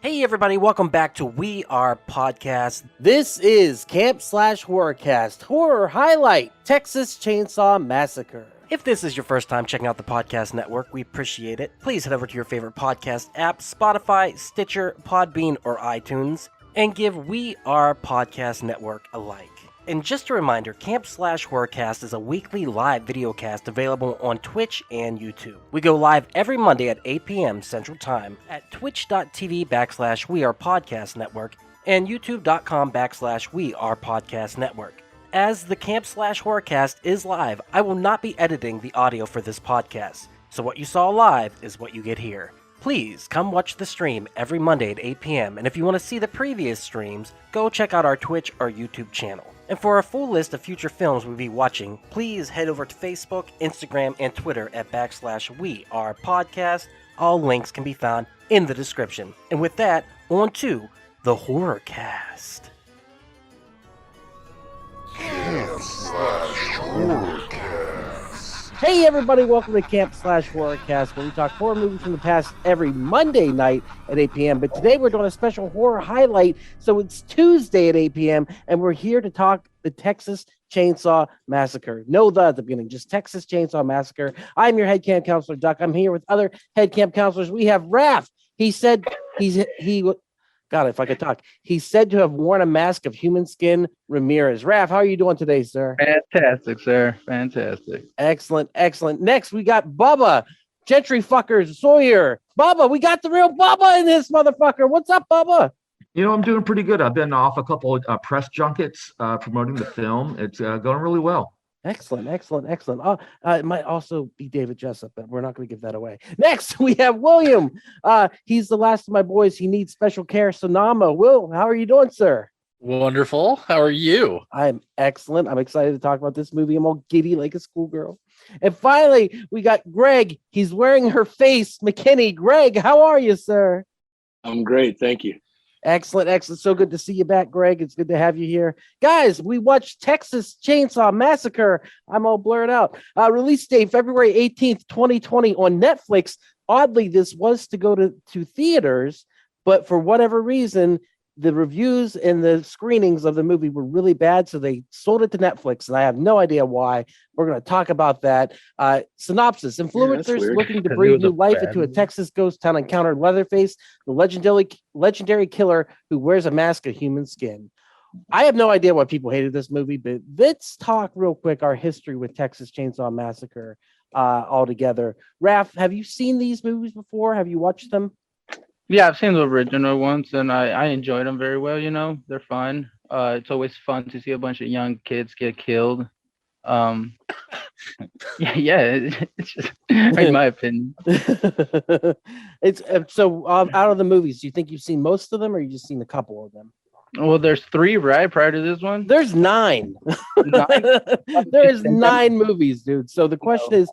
Hey everybody, welcome back to We Are Podcast. This is Camp Slash Horrorcast, Horror Highlight, Texas Chainsaw Massacre. If this is your first time checking out the podcast network, we appreciate it. Please head over to your favorite podcast app, Spotify, Stitcher, Podbean, or iTunes, and give We Are Podcast Network a like. And just a reminder, Camp Slash Horrorcast is a weekly live videocast available on Twitch and YouTube. We go live every Monday at 8 p.m. Central Time at twitch.tv/WeArePodcastNetwork and youtube.com/WeArePodcastNetwork. As the Camp Slash Horrorcast is live, I will not be editing the audio for this podcast. So what you saw live is what you get here. Please come watch the stream every Monday at 8 p.m. And if you want to see the previous streams, go check out our Twitch or YouTube channel. And for a full list of future films we'll be watching, please head over to Facebook, Instagram, and Twitter at /WeArePodcast. All links can be found in the description. And with that, on to the Horrorcast. Camp Slash Horrorcast. Hey everybody, welcome to Camp Slash Horrorcast, where we talk horror movies from the past every Monday night at 8 p.m. But today we're doing a special horror highlight, so it's Tuesday at 8 p.m. and we're here to talk the Texas Chainsaw Massacre. No the at the beginning, just Texas Chainsaw Massacre. I'm your head camp counselor, Duck. I'm here with other head camp counselors. We have Raph. He said God, if I could talk. He's said to have worn a mask of human skin. Ramirez. Raph, how are you doing today, sir? Fantastic, sir. Fantastic. Excellent, excellent. Next, we got Bubba. Gentry fuckers, Sawyer. Bubba, we got the real Bubba in this motherfucker. What's up, Bubba? You know, I'm doing pretty good. I've been off a couple of press junkets promoting the film. It's going really well. Excellent, excellent, excellent. It might also be David Jessup, but we're not going to give that away. Next, we have William. He's the last of my boys. He needs special care. Sonama. Will, how are you doing, sir? Wonderful. How are you? I'm excellent. I'm excited to talk about this movie. I'm all giddy like a schoolgirl. And finally, we got Greg. He's wearing her face, McKinney. Greg, how are you, sir? I'm great. Thank you. Excellent, excellent. So good to see you back, Greg. It's good to have you here. Guys, we watched Texas Chainsaw Massacre. I'm all blurred out. Release date, February 18th, 2020 on Netflix. Oddly, this was to go to theaters, but for whatever reason, the reviews and the screenings of the movie were really bad, so they sold it to Netflix, and I have no idea why. We're going to talk about that. Synopsis. Influencers looking to breathe new life into a Texas ghost town encountered Leatherface, the legendary killer who wears a mask of human skin. I have no idea why people hated this movie, but let's talk real quick our history with Texas Chainsaw Massacre all together. Raph, have you seen these movies before? Have you watched them? Yeah, I've seen the original ones, and I enjoyed them very well. You know, they're fun. It's always fun to see a bunch of young kids get killed. It's just in my opinion. It's so out of the movies, do you think you've seen most of them, or you just seen a couple of them? Well, there's 3, right? Prior to this one, there's 9. 9? There is 9 movies, dude. So the question is,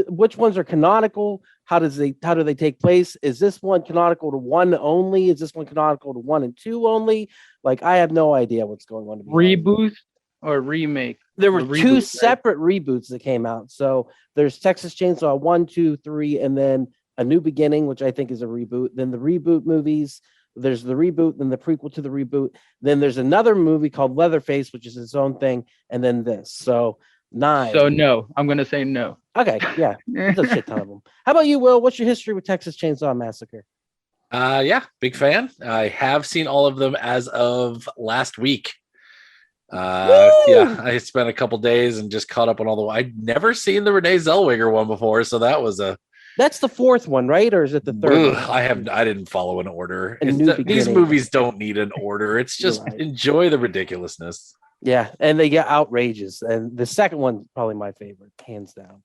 which ones are canonical? How do they take place? Is this one canonical to 1 only? Is this one canonical to 1 and 2 only? Like, I have no idea what's going on. Reboot or remake? There were 2 separate reboots that came out. So there's Texas Chainsaw 1, 2, 3, and then A New Beginning, which I think is a reboot. Then the reboot movies. There's the reboot, then the prequel to the reboot. Then there's another movie called Leatherface, which is its own thing, and then this. So 9. So no, I'm gonna say no. Okay, yeah, there's a shit ton of them. How about you, Will? What's your history with Texas Chainsaw Massacre? Yeah, big fan. I have seen all of them as of last week. Yeah, I spent a couple days and just caught up on all the. I'd never seen the Renee Zellweger one before, so that was a. That's the 4th one, right? Or is it the 3rd? I didn't follow an order. These movies don't need an order. It's just enjoy the ridiculousness. Yeah, and they get outrageous. And the second one's probably my favorite, hands down.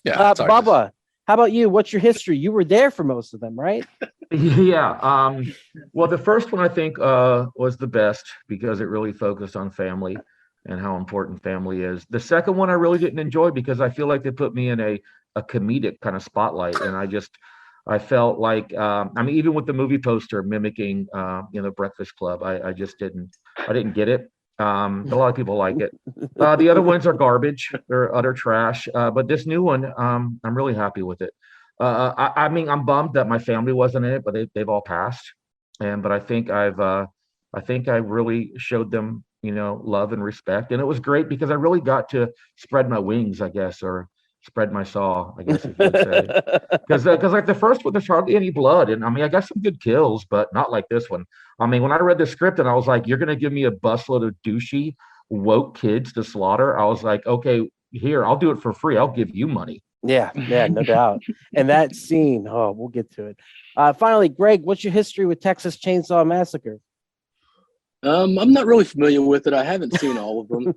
Yeah, Bubba, how about you? What's your history? You were there for most of them, right? Yeah. Well, the first one I think was the best because it really focused on family and how important family is. The second one I really didn't enjoy because I feel like they put me in a comedic kind of spotlight, and I felt like even with the movie poster mimicking Breakfast Club, I didn't get it. A lot of people like it. The other ones are garbage. They're utter trash. But this new one, I'm really happy with it. I'm bummed that my family wasn't in it, but they've all passed. but I think I really showed them, love and respect, and it was great because I really got to spread my wings, I guess, or spread my saw, I guess if you would say. Because like the first one, there's hardly any blood, and I mean, I got some good kills, but not like this one. I mean, when I read the script and I was like, "You're gonna give me a busload of douchey woke kids to slaughter," I was like, "Okay, here, I'll do it for free. I'll give you money." Yeah, no doubt. And that scene, oh, we'll get to it. Finally, Greg, what's your history with Texas Chainsaw Massacre? I'm not really familiar with it. I haven't seen all of them.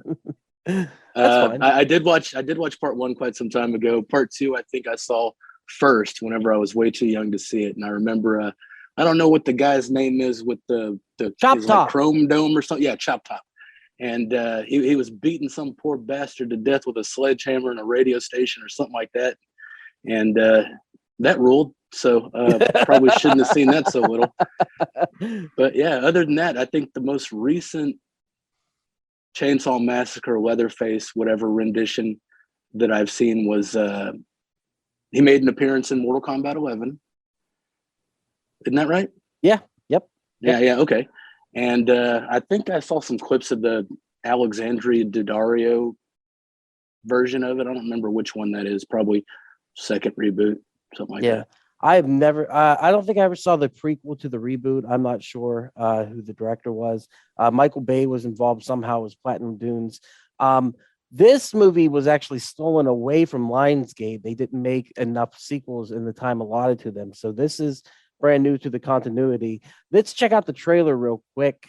That's fine. I did watch part one quite some time ago. Part two, I think I saw first whenever I was way too young to see it. And I remember, I don't know what the guy's name is with the Chop his, Top. like, chrome dome or something. Yeah, Chop Top. And he was beating some poor bastard to death with a sledgehammer and a radio station or something like that. And that ruled. So probably shouldn't have seen that so little. But yeah, other than that, I think the most recent Chainsaw Massacre, Leatherface, whatever rendition that I've seen was he made an appearance in Mortal Kombat 11. Isn't that right? Yeah. Yep. Yeah. Okay. And I think I saw some clips of the Alexandria Daddario version of it. I don't remember which one that is. Probably second reboot, something like that. I've never, I don't think I ever saw the prequel to the reboot. I'm not sure who the director was. Michael Bay was involved somehow as Platinum Dunes. This movie was actually stolen away from Lionsgate. They didn't make enough sequels in the time allotted to them. So this is brand new to the continuity. Let's check out the trailer real quick,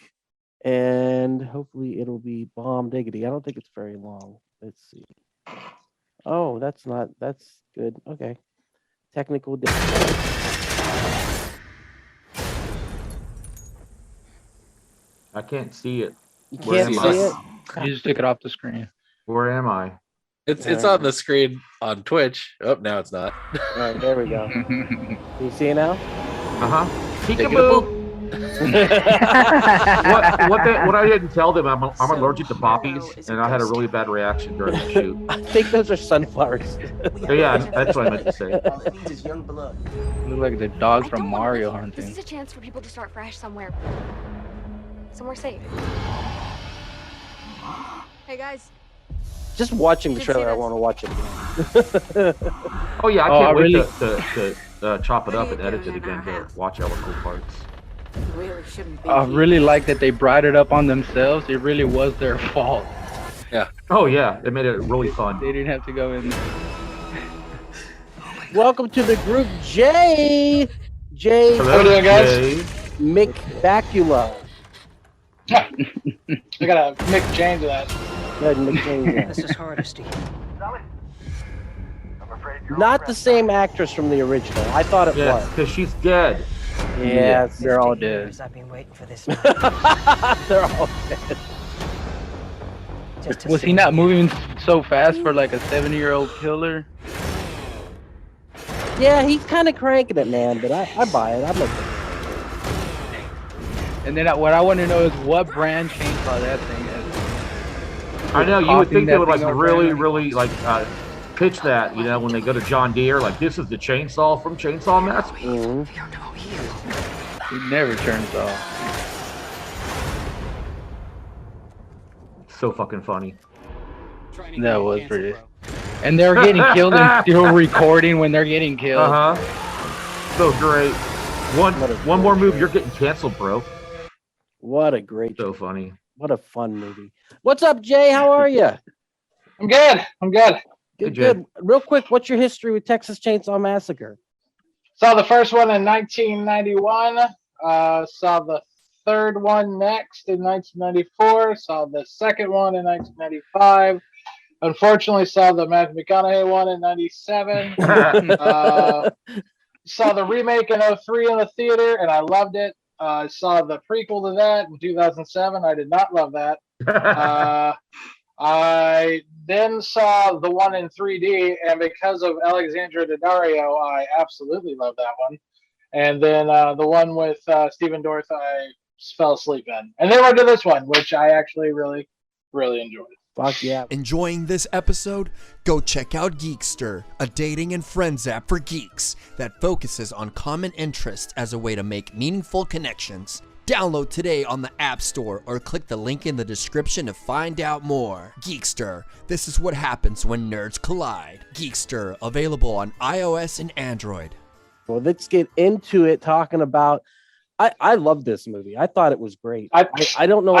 and hopefully it'll be bomb diggity. I don't think it's very long. Let's see. Oh, that's good. Okay. Technical difficulty. I can't see it. You Where can't am see I? it? You just took it off the screen. Where am I? It's on the screen on Twitch. Oh, now it's not. All right, there we go. Can you see it now? Peekaboo. What I didn't tell them, I'm allergic to poppies, and I had a really bad reaction during the shoot. I think those are sunflowers. Yeah, that's what I meant to say. All it needs is young blood. Look like the dog I from don't wanna Mario leave. hunting. This is a chance for people to start fresh somewhere safe. Hey guys, Just watching the Did you see trailer, I this? want to watch it again. Oh yeah, I Oh, can't I wait really- to chop it What are up you and edit it doing in again our to house? watch all the cool parts. Really shouldn't be. I really like that they brought it up on themselves. It really was their fault. Oh yeah, it made it really fun. They didn't have to go in. Welcome to the group, Jay. Jay Hello, doing, guys? Jay. McBacula. I gotta Mick change of that. Go ahead and McCain. This is Hardesty. Not the same actress from the original. I thought it Yes, was. because she's dead. Yes, They're all 50 dead. years I've been waiting for this. they're all dead. Just to Was see he not moving so fast for like a 70-year-old killer? Yeah, he's kind of cranking it, man. But I buy it. I'm okay. And then what I want to know is what brand chainsaw that thing is. I know you would Copying think they that would like thing over really, and- really like pitch that, when they go to John Deere, like this is the chainsaw from Chainsaw Massacre. Mhm. Fear no evil. He never turns off. So fucking funny. That was pretty. And they're getting killed and still recording when they're getting killed. So great. What a One more great move, show. you're getting canceled, bro. What a great So show. funny. What a fun movie. What's up, Jay? How are you? I'm good. Good, Jay. good. Real quick, what's your history with Texas Chainsaw Massacre? Saw the first one in 1991. Saw the third one next in 1994. Saw the second one in 1995. Unfortunately, saw the Matthew McConaughey one in 97. Saw the remake in 03 in the theater, and I loved it. Saw the prequel to that in 2007. I did not love that. I then saw the one in 3D, and because of Alexandra Daddario, I absolutely love that one. And then the one with Stephen Dorff, I fell asleep in. And then went to this one, which I actually really, really enjoyed. Fuck yeah. Enjoying this episode? Go check out Geekster, a dating and friends app for geeks that focuses on common interests as a way to make meaningful connections. Download today on the App Store or click the link in the description to find out more. Geekster, this is what happens when nerds collide. Geekster, available on iOS and Android. Well, let's get into it talking about. I love this movie. I thought it was great. I don't know.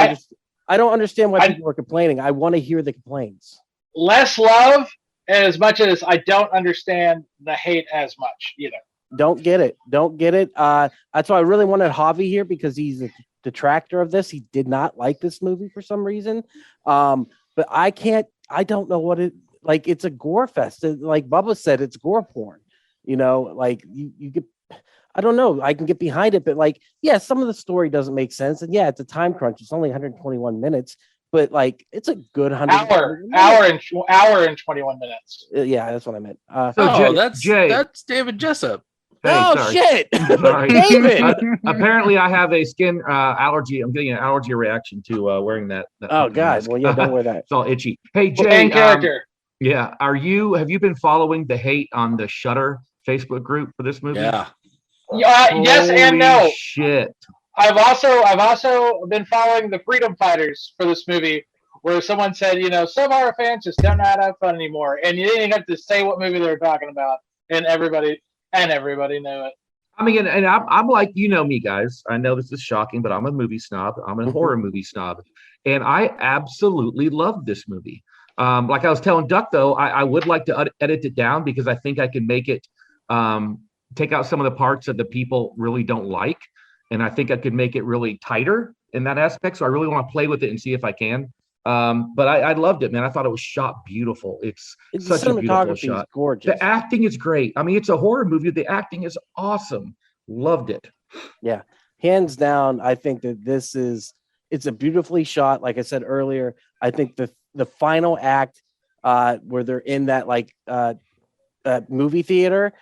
I don't understand why people are complaining. I want to hear the complaints. Less love, as much as I don't understand the hate as much either. Don't get it. That's why I really wanted Javi here, because he's a detractor of this. He did not like this movie for some reason. But I don't know what it like. It's a gore fest. Like Bubba said, it's gore porn. You know, like you get. I don't know. I can get behind it, but like, yeah, some of the story doesn't make sense, and yeah, it's a time crunch. It's only 121 minutes, but like, it's a good hour and 21 minutes. Yeah, that's what I meant. That's David Jessup. Hey, oh sorry. shit, Sorry. David! Apparently, I have a skin allergy. I'm getting an allergy reaction to wearing that. Oh god, well yeah, don't wear that. It's all itchy. Hey Jay, Main character. Yeah, have you been following the hate on the Shudder Facebook group for this movie? Yeah. Yes and no. Shit. I've also been following the freedom fighters for this movie, where someone said, some horror fans just don't know how to have fun anymore, and you didn't even have to say what movie they were talking about, and everybody knew it. I mean, and I'm like, you know me, guys. I know this is shocking, but I'm a movie snob. I'm a horror movie snob, and I absolutely loved this movie. Like I was telling Duck, though, I would like to edit it down, because I think I can make it. Take out some of the parts that the people really don't like, and I think I could make it really tighter in that aspect. So I really want to play with it and see if I can. But I loved it, man. I thought it was shot beautiful. It's such a beautiful shot. Gorgeous. The acting is great. I mean, it's a horror movie. The acting is awesome. Loved it. Yeah, hands down. I think that it's a beautifully shot. Like I said earlier, I think the final act, where they're in that movie theater.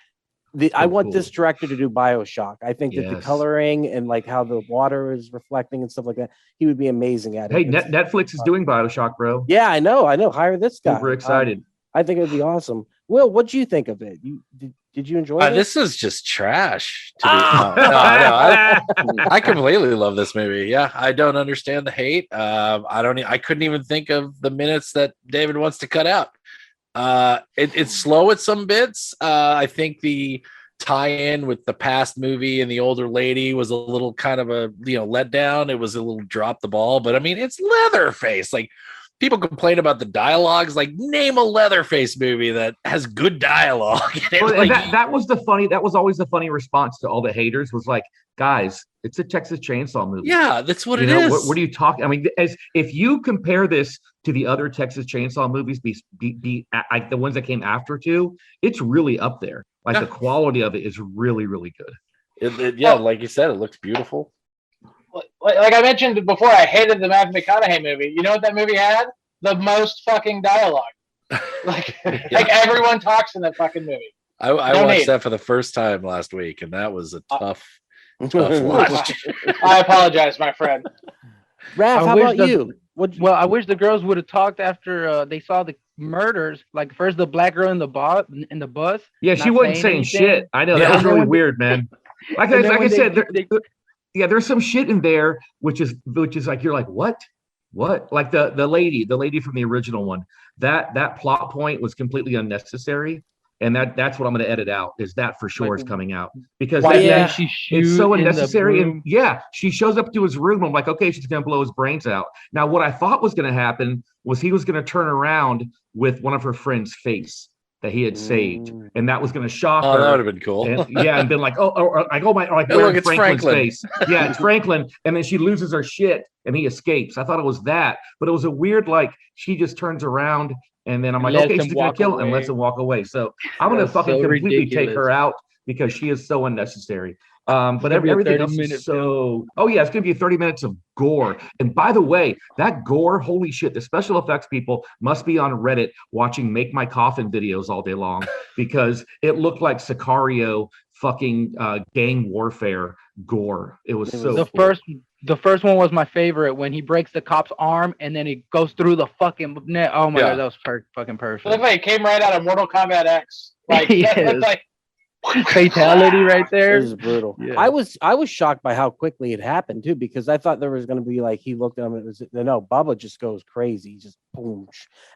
I want this director to do BioShock. I think that the coloring and like how the water is reflecting and stuff like that, he would be amazing at it. Hey, Netflix is doing BioShock, bro. Yeah, I know. Hire this guy. Super excited. I think it would be awesome. Will, what do you think of it? Did you enjoy it? This is just trash. I completely love this movie. Yeah, I don't understand the hate. I couldn't even think of the minutes that David wants to cut out. It's slow at some bits. I think the tie-in with the past movie and the older lady was a little kind of a letdown. It was a little drop the ball, but I mean, it's Leatherface. Like, people complain about the dialogues. Like, name a Leatherface movie that has good dialogue. That was always the funny response to all the haters, was like, guys, it's a Texas Chainsaw movie. Yeah, that's what it is. What are you talking? I mean, if you compare this to the other Texas Chainsaw movies, like the ones that came after too, it's really up there. Like the quality of it is really, really good. Like you said, it looks beautiful. Like I mentioned before, I hated the Matthew McConaughey movie. You know what that movie had? The most fucking dialogue. Like everyone talks in that fucking movie. I watched that for the first time last week, and that was a tough watch. I apologize, my friend. Raph, how about you? Well, I wish the girls would have talked after they saw the murders. Like, first the black girl in the bus. Yeah, she wasn't saying shit. I know, that was really weird, man. Like I said, there's some shit in there which is like, you're like, what? Like the lady from the original one. That plot point was completely unnecessary. And that's what I'm going to edit out. Is that for sure is coming out, because it's so unnecessary. And she shows up to his room. I'm like, okay, she's going to blow his brains out. Now, what I thought was going to happen was he was going to turn around with one of her friend's face that he had saved, and that was going to shock her. That would have been cool. And been like, look, it's Franklin's face. Yeah, it's Franklin. And then she loses her shit, and he escapes. I thought it was that, but it was a weird, like, she just turns around. And then I'm like, okay, she's going to kill him and lets him walk away. So I'm going to fucking completely take her out, because she is so unnecessary. But everything else is so... Oh, yeah, it's going to be 30 minutes of gore. And by the way, that gore, holy shit, the special effects people must be on Reddit watching Make My Coffin videos all day long, because it looked like Sicario fucking gang warfare gore. It was so the cool. first one was my favorite when he breaks the cop's arm and then he goes through the fucking net. Oh my god, that was fucking perfect. Looked like it came right out of Mortal Kombat X. Like that looked like fatality right there. It was brutal. Yeah. I was shocked by how quickly it happened too, because I thought there was going to be like he looked at him and it was no. Bubba just goes crazy, just boom,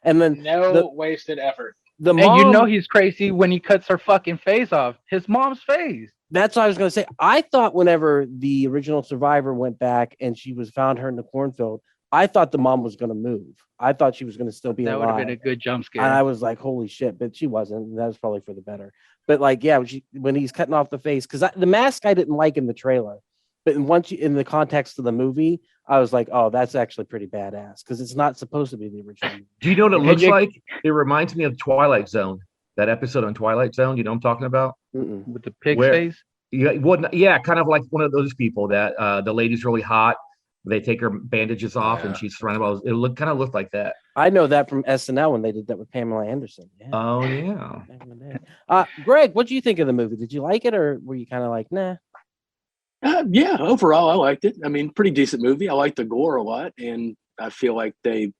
and then no wasted effort. The and mom, you know he's crazy when he cuts her fucking face off. His mom's face. That's what I was going to say. I thought whenever the original survivor went back and she was found her in the cornfield, I thought the mom was going to move. I thought she was going to still be that alive. That would have been a good jump scare. And I was like, holy shit, but she wasn't. And that was probably for the better. But like, yeah, when he's cutting off the face, because the mask I didn't like in the trailer, but once you in the context of the movie, I was like, oh, that's actually pretty badass because it's not supposed to be the original movie. Do you know what it looks like? It reminds me of Twilight Zone. That episode on Twilight Zone, you know what I'm talking about? Mm-mm. With the pig face? Yeah, kind of like one of those people that the lady's really hot. They take her bandages off and she's surrounded by it kind of looked like that. I know that from SNL when they did that with Pamela Anderson. Yeah. Oh, yeah. Greg, what do you think of the movie? Did you like it or were you kind of like, nah? Yeah, overall, I liked it. I mean, pretty decent movie. I liked the gore a lot, and I feel like they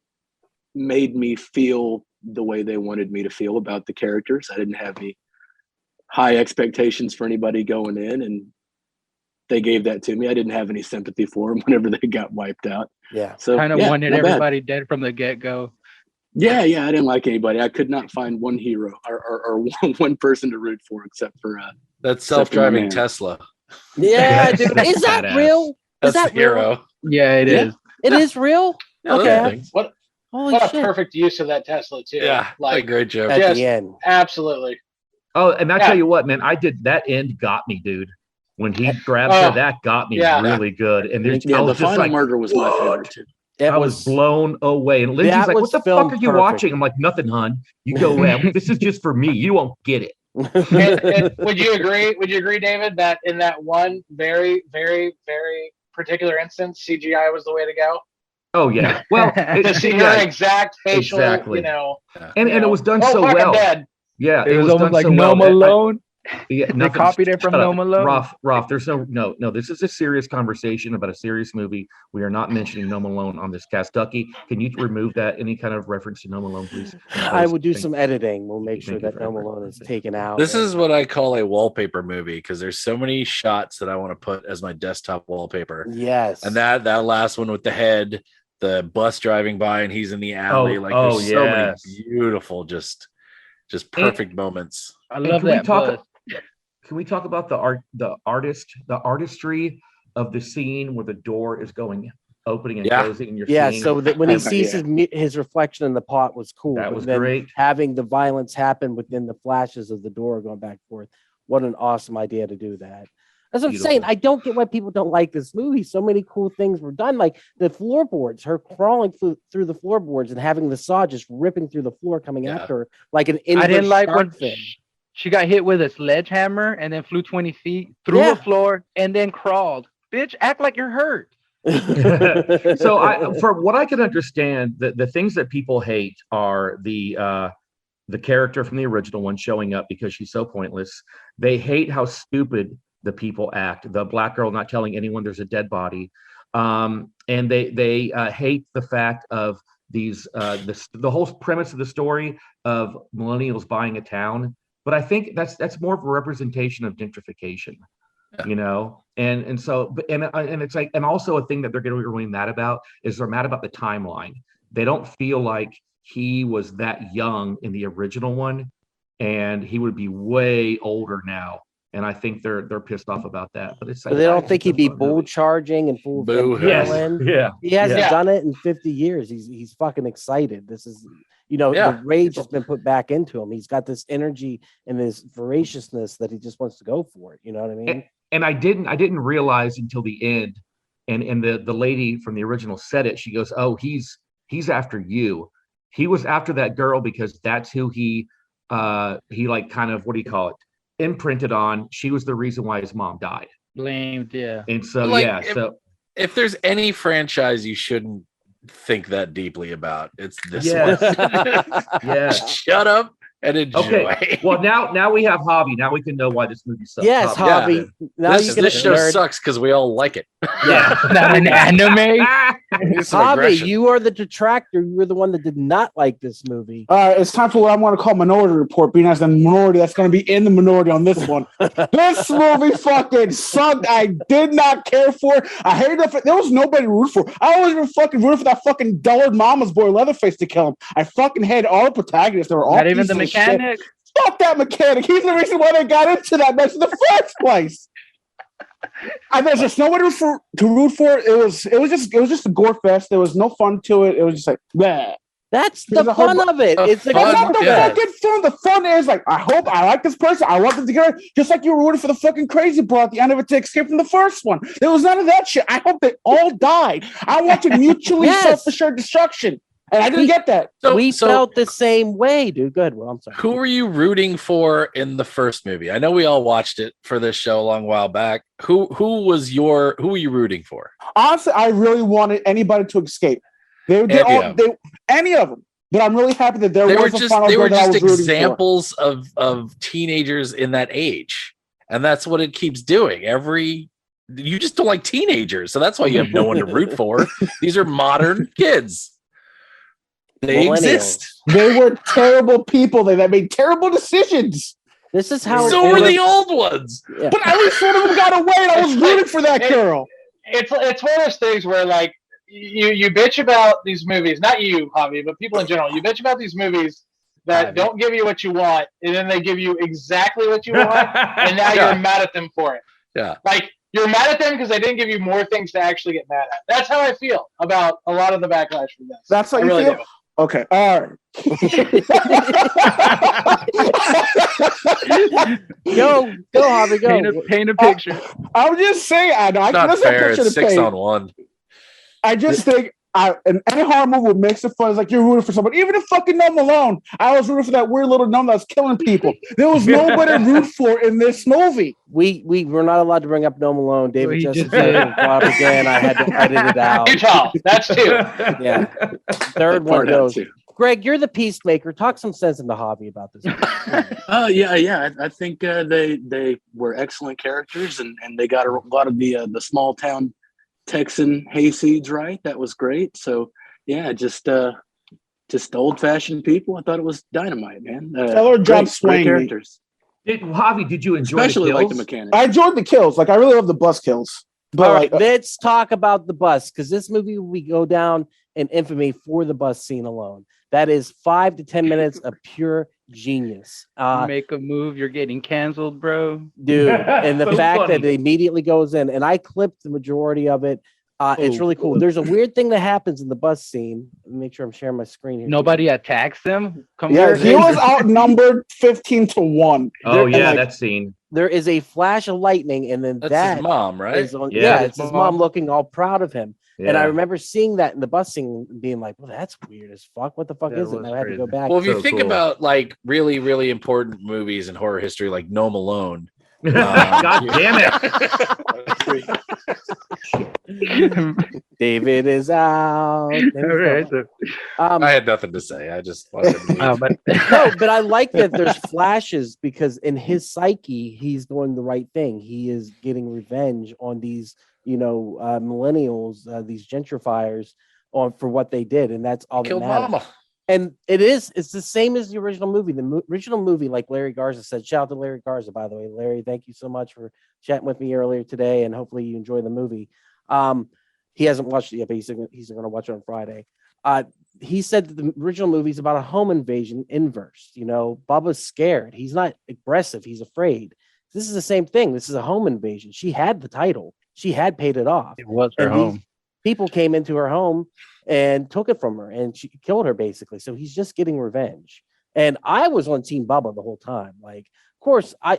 made me feel the way they wanted me to feel about the characters. I didn't have any high expectations for anybody going in, and they gave that to me. I didn't have any sympathy for them whenever they got wiped out. Yeah. So kind of wanted everybody dead from the get-go. Yeah, I didn't like anybody. I could not find one hero or one person to root for except for that self-driving Tesla. Yeah, dude. Is that real? That's the hero. Yeah, it is. It is real? Yeah, okay. What a perfect use of that Tesla too. Yeah, like a great joke. At the end. Absolutely. Oh, and I tell you what, man, that end got me, dude. When he grabs her, that got me really good. And there's the final murder was my favorite too. I was blown away. And Lindsay's like, what the fuck are you watching? I'm like, nothing, hon. You go, this is just for me. You won't get it. and would you agree? Would you agree, David, that in that one very, very, very particular instance, CGI was the way to go? Oh yeah. Well, to see her exact facial, exactly. And it was done so well. Dead. Yeah, it was almost like No Malone. Yeah, they copied it from No Malone. Rough. There's no. This is a serious conversation about a serious movie. We are not mentioning No Malone on this cast. Ducky, can you remove that? Any kind of reference to No Malone, please? I will do some editing. We'll make sure that No Malone is taken out. This is what I call a wallpaper movie because there's so many shots that I want to put as my desktop wallpaper. Yes. And that last one with the head, the bus driving by, and he's in the alley. There's so many beautiful, just perfect moments. I love that bus. Can we talk about the artistry of the scene where the door is opening and closing, and you're seeing? So that when he sees his reflection in the pot was cool. That was great. Having the violence happen within the flashes of the door going back and forth. What an awesome idea to do that. That's what I'm saying. I don't get why people don't like this movie. So many cool things were done, like the floorboards, her crawling through the floorboards and having the saw just ripping through the floor, coming after her like an English I didn't like when fin. She got hit with a sledgehammer and then flew 20 feet through the floor and then crawled. Bitch, act like you're hurt. So for what I can understand, the things that people hate are the character from the original one showing up because she's so pointless. They hate how stupid the people act. The black girl not telling anyone there's a dead body. And they hate the fact of these the whole premise of the story of millennials buying a town. But I think that's more of a representation of gentrification, and so it's like, and also a thing that they're going to be really mad about is they're mad about the timeline. They don't feel like he was that young in the original one, and he would be way older now. And I think they're pissed off about that. But it's like, they don't think he'd be bull charging and full of adrenaline. Yeah, he hasn't done it in 50 years. He's fucking excited. This is. The rage has been put back into him. He's got this energy and this voraciousness that he just wants to go for it. You know what I mean? And I didn't realize until the end, and the lady from the original said it. She goes, "Oh, he's after you. He was after that girl because that's who he like kind of, what do you call it? Imprinted on. She was the reason why his mom died. Blamed, yeah. And so if there's any franchise you shouldn't think that deeply about, it's this one. Yeah. Shut up and enjoy. Okay. Well, now we have Hobby. Now we can know why this movie sucks. Yes, Hobby. Now you can This show nerd. sucks because we all like it. Yeah, not an anime. It's some Hobby, aggression. you are the detractor. You were the one that did not like this movie. It's time for what I'm going to call Minority Report, being as the minority that's going to be in the minority on this one. This movie fucking sucked. I did not care for it. I hated it. There was nobody to root for. I wasn't even fucking rooting for that fucking dullard mama's boy Leatherface to kill him. I fucking hated all the protagonists. They were all Not even the pieces of shit. mechanic. Fuck that mechanic. He's the reason why they got into that mess in the first place. And there's just nobody to root for. It was just a gore fest. There was no fun to it. It was just like, bleh. That's the fun of it. It's That's not the fun. fucking fun. The fun is like, I hope I like this person. I want them to get it. Just like you were rooting for the fucking crazy bro at the end of it to escape from the first one. There was none of that shit. I hope they all died. I wanted mutually self-assured destruction. And I didn't get that. We felt the same way, dude. Good. Well, I'm sorry. Who were you rooting for in the first movie? I know we all watched it for this show a long while back. Who were you rooting for? Honestly, I really wanted anybody to escape. Any of them. But I'm really happy that there was a final they were girl that I just was rooting examples of teenagers in that age. And that's what it keeps doing. You just don't like teenagers, so that's why you have no one to root for. These are modern kids. They exist. They were terrible people. They made terrible decisions. This is how. So were the old ones. Yeah. But at least one of them got away, and I was rooting for that girl. It's one of those things where like you bitch about these movies, not you, Javi, but people in general. You bitch about these movies that don't give you what you want, and then they give you exactly what you want, and now you're mad at them for it. Yeah. Like you're mad at them because they didn't give you more things to actually get mad at. That's how I feel about a lot of the backlash from this. That's how I you really feel? do. Okay, all right. Go, Harvey, go. Paint a picture. I'm just saying, I know. It's not fair. It's 6 paint. on 1. I just think in any horror movie what makes it fun is like you're rooting for somebody. Even if fucking Gnome Alone, I was rooting for that weird little gnome that was killing people. There was nobody to root for in this movie. We were not allowed to bring up Gnome Alone. David He just just said did. it again. I had to edit it out. Utah, that's 2. Yeah. Third one Part out goes. too. Greg, you're the peacemaker. Talk some sense into Hobby about this. Yeah. I think they were excellent characters, and they got a lot of the small town Texan hayseeds right. That was great. So yeah, just old fashioned people. I thought it was dynamite, man. Taylor Job Great Swain. characters, Javi, did you enjoy especially the like the kills? mechanic. I enjoyed the kills. Like I really love the bus kills. But All right, like, let's talk about the bus, because this movie we go down in infamy for the bus scene alone. That is 5 to 10 minutes of pure genius. Make a move, you're getting canceled, bro. Dude, and the So fact funny. that it immediately goes in, and I clipped the majority of it. It's really cool. There's a weird thing that happens in the bus scene. Let me make sure I'm sharing my screen here. Nobody attacks them. Come yeah, here. he was outnumbered 15-1. Oh, yeah, like- that scene. There is a flash of lightning, and then That's his mom, right? is on, Yeah, it's his mom looking all proud of him. Yeah. And I remember seeing that in the bus scene and being like, well, that's weird as fuck. What the fuck That is it? And was I had to go crazy. back. Well, if you So think cool. about like really, really important movies in horror history, like Gnome Alone. God damn it. David is out. All right. I had nothing to say. I just wanted to leave. But No, but I like that there's flashes because in his psyche, he's doing the right thing. He is getting revenge on these, millennials, these gentrifiers for what they did. And that's all that Killed matters. Mama. And it's the same as the original movie. The original movie, like Larry Garza said, shout out to Larry Garza, by the way. Larry, thank you so much for chatting with me earlier today, and hopefully you enjoy the movie. He hasn't watched it yet, but he's going to watch it on Friday. He said that the original movie is about a home invasion inverse. Bubba's scared. He's not aggressive. He's afraid. This is the same thing. This is a home invasion. She had the title. She had paid it off. it was her And home. these people came into her home and took it from her, and she killed her basically. So he's just getting revenge. And I was on Team Bubba the whole time. Like, of course, I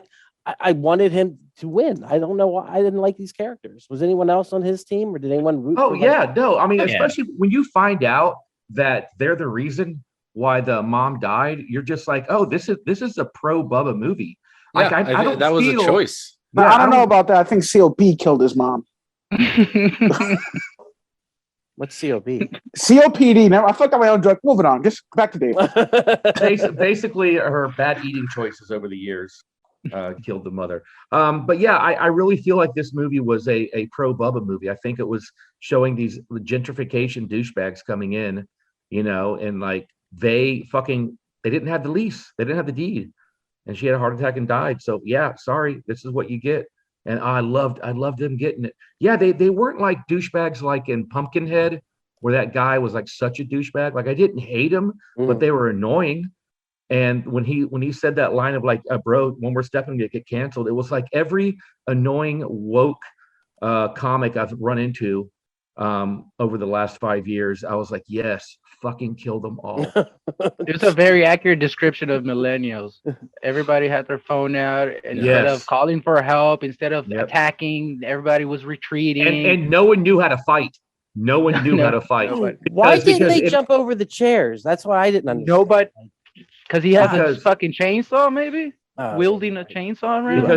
wanted him to win. I don't know why I didn't like these characters. Was anyone else on his team, or did anyone root? Oh, for yeah. No, I mean, Yeah. especially when you find out that they're the reason why the mom died, you're just like, oh, this is a pro Bubba movie. Like, Yeah, I don't that was a feel- choice. But Yeah, I don't know about that. I think COP killed his mom. What's COP? COPD. Now I fucked up my own drug. Moving on. Just back to Dave. Basically, her bad eating choices over the years killed the mother. But yeah, I really feel like this movie was a pro Bubba movie. I think it was showing these gentrification douchebags coming in, and like they didn't have the lease, they didn't have the deed, and she had a heart attack and died. So yeah, sorry, this is what you get. And I loved them getting it. Yeah, they weren't like douchebags like in Pumpkinhead, where that guy was like such a douchebag. Like I didn't hate him, but they were annoying. And when he said that line of like, bro, when we're stepping to get canceled, it was like every annoying woke comic I've run into over the last 5 years. I was like, yes, fucking kill them all. It was a very accurate description of millennials. Everybody had their phone out, and instead of calling for help, instead of attacking, everybody was retreating. And no one knew how to fight. No one knew how to fight. Why didn't they jump over the chairs? That's why I didn't understand. Nobody, because he has a fucking chainsaw, maybe wielding a chainsaw around.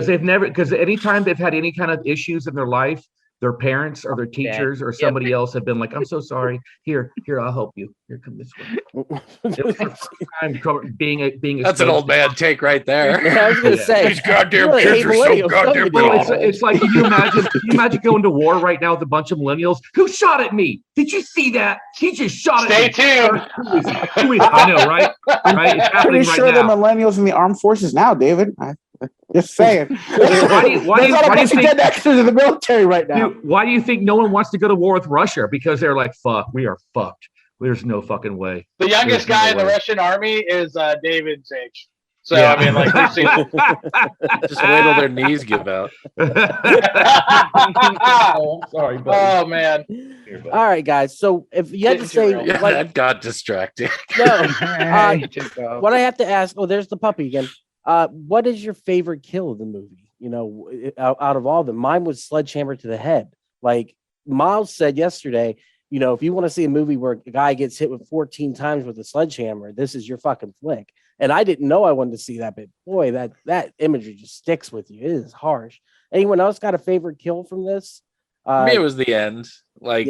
Because anytime they've had any kind of issues in their life, their parents or their teachers or somebody else have been like, I'm so sorry. Here, I'll help you. Here, come this way. It was the first time being That's an old man take right there. Yeah, I was gonna say these goddamn kids are so goddamn it's like, can you imagine going to war right now with a bunch of millennials? Who shot at me? Did you see that? He just shot at me. Stay tuned. I know, right? Right? It's happening Pretty sure right the now. millennials in the armed forces now, David. Just saying. Why do you think dead extras in the military right now? Dude, why do you think no one wants to go to war with Russia? Because they're like, fuck, we are fucked. There's no fucking way. The youngest guy in the Russian army is David's age. So I mean, like, we've seen just wait till their knees give out. Sorry, buddy. Oh man. All right, guys. So if you had to say, That got distracting. no, what I have to ask. Oh, there's the puppy again. What is your favorite kill of the movie? Out of all of them, mine was sledgehammer to the head. Like Miles said yesterday, if you want to see a movie where a guy gets hit with 14 times with a sledgehammer, this is your fucking flick. And I didn't know I wanted to see that, but boy, that imagery just sticks with you. It is harsh. Anyone else got a favorite kill from this? For me, it was the end. Like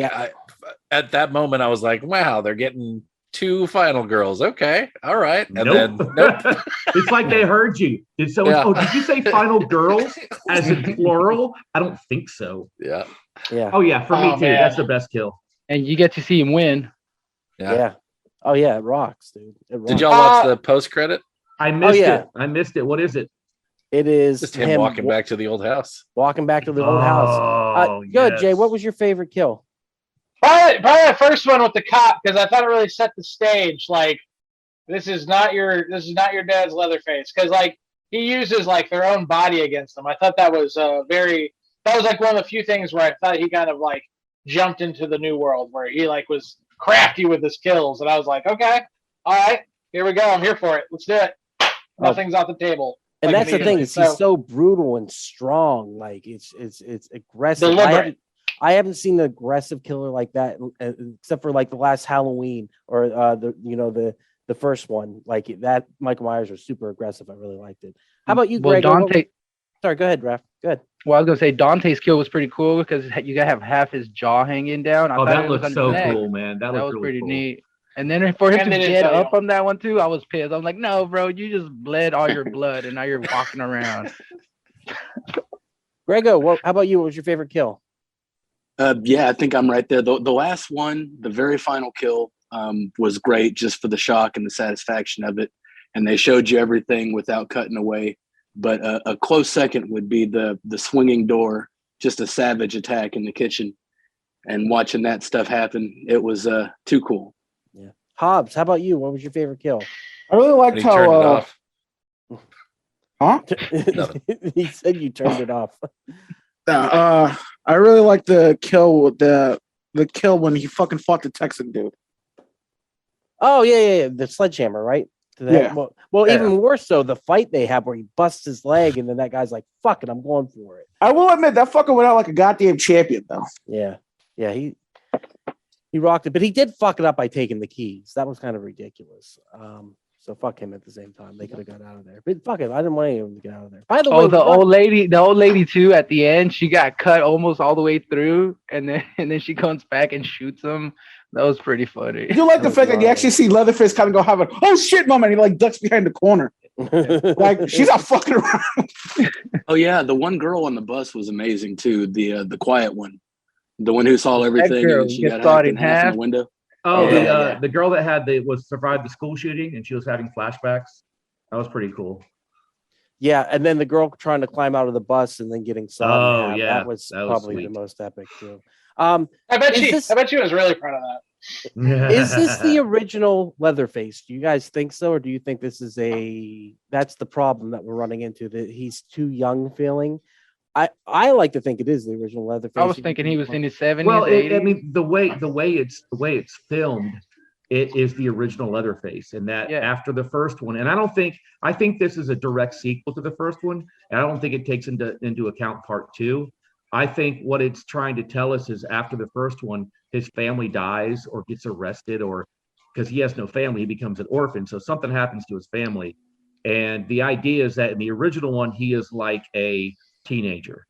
at that moment, I was like, wow, they're getting 2 final girls. Okay, all right. And then it's like they heard you. Did someone? Oh, did you say final girls as in plural? I don't think so. Yeah. Oh yeah, for me too. Man. That's the best kill. And you get to see him win. Yeah. Oh yeah, it rocks, dude. It rocks. Did y'all watch the post credit? I missed it. I missed it. What is it? It is Just him walking back to the old house. Walking back to the old house. Good, Jay. What was your favorite kill? Probably the first one with the cop, because I thought it really set the stage. Like, this is not your dad's Leatherface, because like he uses like their own body against them. I thought that was like one of the few things where I thought he kind of like jumped into the new world, where he like was crafty with his kills, and I was like, okay, all right, here we go. I'm here for it. Let's do it. Nothing's off the table. And that's the thing, is he's so brutal and strong. Like it's aggressive. Deliberate. I haven't seen an aggressive killer like that except for like the last Halloween or the first one. Like that, Michael Myers was super aggressive. I really liked it. How about you, Greg? Sorry, go ahead, Raph. Go ahead. Well, I was gonna say Dante's kill was pretty cool because you gotta have half his jaw hanging down. That looks so cool, man. That was really pretty cool. Neat. And then for him to get up on that one too, I was pissed. I'm like, no, bro, you just bled all your blood, and now you're walking around. Grego, how about you? What was your favorite kill? I think I'm right there. The last one, the very final kill, was great just for the shock and the satisfaction of it. And they showed you everything without cutting away. But a close second would be the swinging door, just a savage attack in the kitchen. And watching that stuff happen, it was too cool. Yeah. Hobbs, how about you? What was your favorite kill? I really liked how. Huh? He said you turned it off. I really like the kill with the kill when he fucking fought the Texan dude. Oh yeah. The sledgehammer, right? Yeah. Well, even more so, the fight they have where he busts his leg and then that guy's like, "Fuck it, I'm going for it." I will admit that fucker went out like a goddamn champion, though. Yeah. He rocked it, but he did fuck it up by taking the keys. That was kind of ridiculous. So fuck him at the same time. They could have got out of there. But fuck it. I didn't want anyone to get out of there. By the way, the old lady too at the end, she got cut almost all the way through, and then she comes back and shoots him. That was pretty funny. You like the fact that you actually see Leatherface kind of go have a oh shit moment. He like ducks behind the corner. Like she's not fucking around. Oh yeah, the one girl on the bus was amazing too. The quiet one, the one who saw everything girl, and she gets got sawed hacked in in half in half. the window. Oh, Yeah. the girl that survived the school shooting and she was having flashbacks. That was pretty cool. Yeah, and then the girl trying to climb out of the bus and then getting sawed. Oh, in half. yeah, that was probably sweet. the most epic too. I bet Is she was really proud of that. Is this the original Leatherface? Do you guys think so, or do you think this is that's the problem that we're running into, that he's too young feeling? I like to think it is the original Leatherface. I was thinking he was in his 70s. Well, I 80s. mean, the way it's filmed, it is the original Leatherface, and that after the first one, and I think this is a direct sequel to the first one, and I don't think it takes into account part two. I think what it's trying to tell us is after the first one, his family dies or gets arrested, or because he has no family, he becomes an orphan. So something happens to his family. And the idea is that in the original one, he is like a teenager.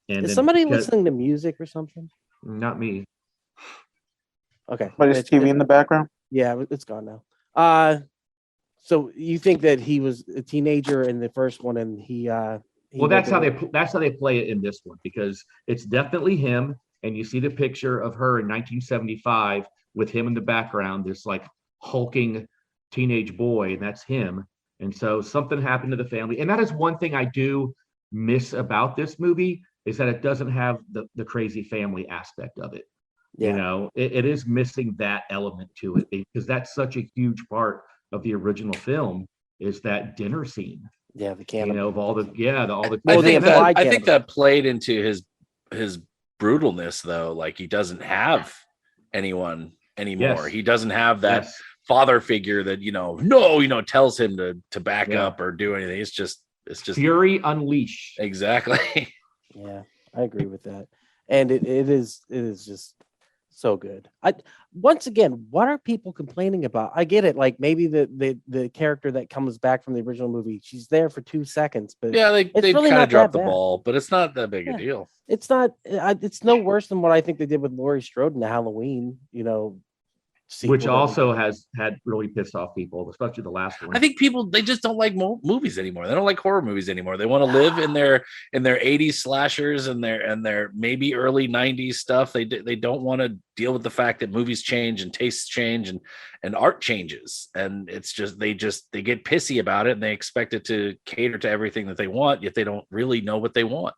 And is somebody listening to music or something? Not me. Okay. But is TV in the background? Yeah, it's gone now. So you think that he was a teenager in the first one, and well, that's how they play it in this one, because it's definitely him, and you see the picture of her in 1975 with him in the background, this like hulking teenage boy, and that's him. And so something happened to the family, and that is one thing I do miss about this movie, is that it doesn't have the crazy family aspect of it. Yeah. You know, it is missing that element to it, because that's such a huge part of the original film, is that dinner scene. Yeah, the cannibal. You know, of all the I think that played into his brutalness, though. Like, he doesn't have anyone anymore. Yes. He doesn't have that Yes. father figure that tells him to back up or do anything. It's just Fury Unleashed. Exactly. Yeah, I agree with that. And it is just so good. Once again, what are people complaining about? I get it. Like, maybe the character that comes back from the original movie, she's there for 2 seconds, but yeah, they really kind of dropped the bad. ball, but it's not that big a deal. It's not. It's no worse than what I think they did with Laurie Strode in the Halloween. Which also has had really pissed off people, especially the last one. I think they just don't like movies anymore. They don't like horror movies anymore. They want to live in their 80s slashers and their maybe early 90s stuff. They don't want to deal with the fact that movies change and tastes change and art changes. And it's just they get pissy about it, and they expect it to cater to everything that they want, yet they don't really know what they want.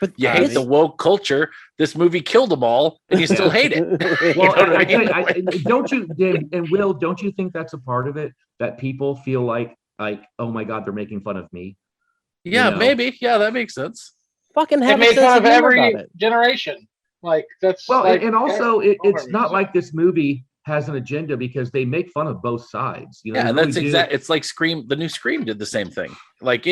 But you hate the woke culture. This movie killed them all, and you still hate it. Well, don't you, Dave and Will? Don't you think that's a part of it, that people feel like, oh my God, they're making fun of me? Yeah, maybe. Yeah, that makes sense. Fucking They have made fun of every every generation. Like, that's well, like, and also it's not like this movie has an agenda, because they make fun of both sides. You know, yeah, and really that's exact. It's like Scream. The new Scream did the same thing. Like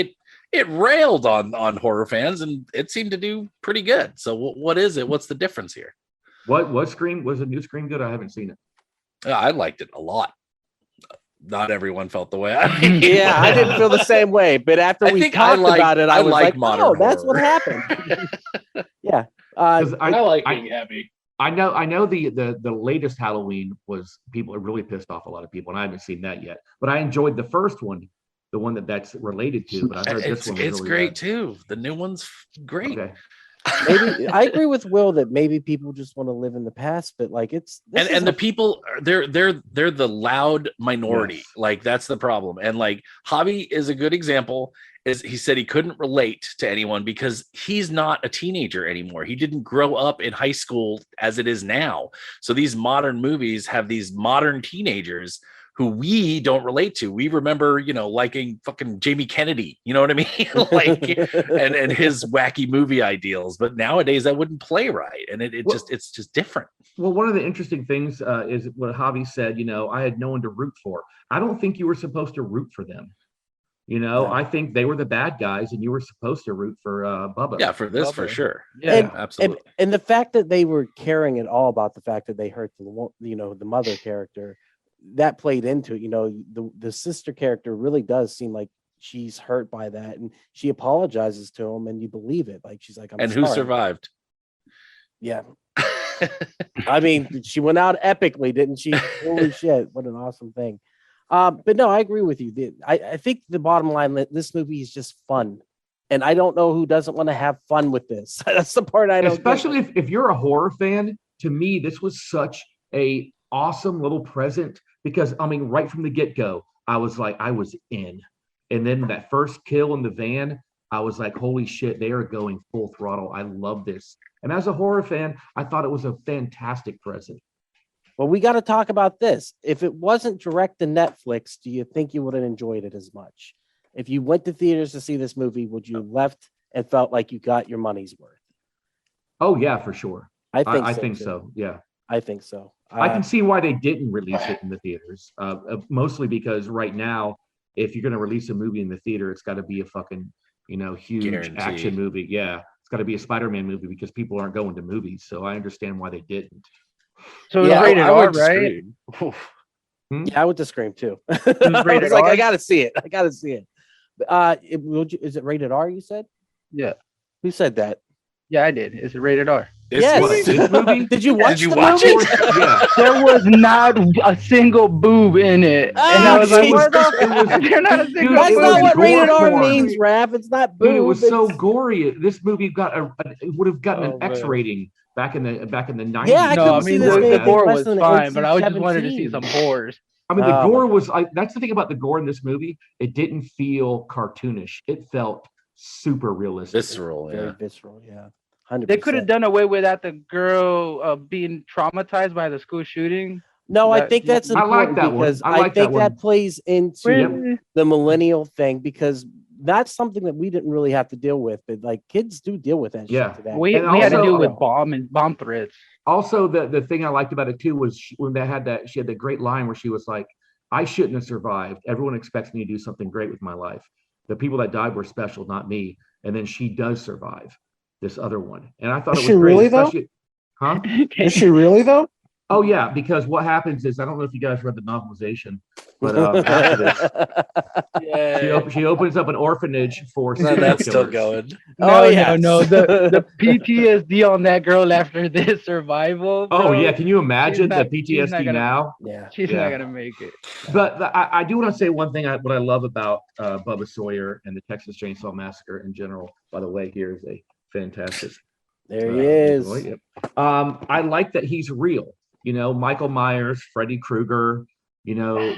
it railed on horror fans, and it seemed to do pretty good. So what is it? What's the difference here? What Scream was a new Scream good? I haven't seen it. I liked it a lot. Not everyone felt the way Yeah, I didn't feel the same way. But after we talked about it, I was like, modern that's horror. what happened. Yeah. I like being happy. I know the latest Halloween people are really pissed off a lot of people, and I haven't seen that yet. But I enjoyed the first one, the one that's related to. But I heard this one was it's really great bad. too. The new one's great. Okay. Maybe I agree with Will that maybe people just want to live in the past, but like the people they're the loud minority. Yes. Like, that's the problem. And like, Javi is a good example. Is he said he couldn't relate to anyone because he's not a teenager anymore. He didn't grow up in high school as it is now. So these modern movies have these modern teenagers who we don't relate to. We remember, liking fucking Jamie Kennedy, you know what I mean? Like, and his wacky movie ideals. But nowadays that wouldn't play right. And it's just different. Well, one of the interesting things is what Javi said, I had no one to root for. I don't think you were supposed to root for them. I think they were the bad guys, and you were supposed to root for Bubba. Yeah, for this, for sure. Yeah, absolutely. And the fact that they were caring at all about the fact that they hurt the mother character that played into it. You know, the sister character really does seem like she's hurt by that, and she apologizes to him, and you believe it. Like she's like, I'm and sorry. who survived? Yeah. I mean, she went out epically, didn't she? Holy shit, what an awesome thing. But no, I agree with you. I think the bottom line, this movie is just fun. And I don't know who doesn't want to have fun with this. That's the part I don't Especially if you're a horror fan, to me, this was such a awesome little present because, I mean, right from the get-go, I was in. And then that first kill in the van, I was like, holy shit, they are going full throttle. I love this. And as a horror fan, I thought it was a fantastic present. Well, we got to talk about this. If it wasn't direct to Netflix, do you think you would have enjoyed it as much? If you went to theaters to see this movie, would you have left and felt like you got your money's worth? Oh, yeah, for sure. I think so. Yeah. I think so. I can see why they didn't release it in the theaters. Mostly because right now, if you're going to release a movie in the theater, it's got to be a fucking, huge Guaranteed. action movie. Yeah. It's got to be a Spider-Man movie because people aren't going to movies. So I understand why they didn't. So it's rated I R, went to right? Scream. Yeah, I went to Scream too. It's rated like, R? I got to see it. Is it rated R, you said? Yeah. Who said that? Yeah, I did. Is it rated R? Yes. This movie? Did you watch Did you the watch movie? it? Yeah. There was not a single boob in it. And I was like, Jesus. they're not a single That's It not was what rated R gore means, Raph. It's not boob. Dude, it was so it's- gory. This movie it would have gotten Oh, an X man. rating back in the 90s. Yeah, I no, couldn't I see mean, this the movie gore less was than fine, but I just wanted to see NC-17. some horrors. I mean, the Oh, gore my was that's the thing about the gore in this movie. It didn't feel cartoonish. It felt super realistic. Visceral, Very yeah. visceral, yeah. 100%. They could have done away with that. The girl being traumatized by the school shooting. No, I think that's I like important that one. because I I like that think that one. plays into Really? the millennial thing because that's something that we didn't really have to deal with, but like kids do deal with that Yeah. shit today. We And had to also- deal with bomb threats. Also, the thing I liked about it too was when she had that great line where she was like, "I shouldn't have survived. Everyone expects me to do something great with my life. The people that died were special, not me." And then she does survive this other one, and I thought Is it was she great. really, though? Especially- Huh? Is she really though? Oh yeah, because what happens is I don't know if you guys read the novelization, but after this, she opens up an orphanage for No, serial that's still killers. going. Oh, yeah. No. The PTSD on that girl after this survival. Oh bro, yeah, can you imagine the she's not PTSD gonna- now? Yeah. She's Yeah. not gonna make it. But I do want to say one thing. What I love about Bubba Sawyer and the Texas Chainsaw Massacre in general. By the way, here is a fantastic. There he is. Yep. I like that he's real. Michael Myers, Freddy Krueger,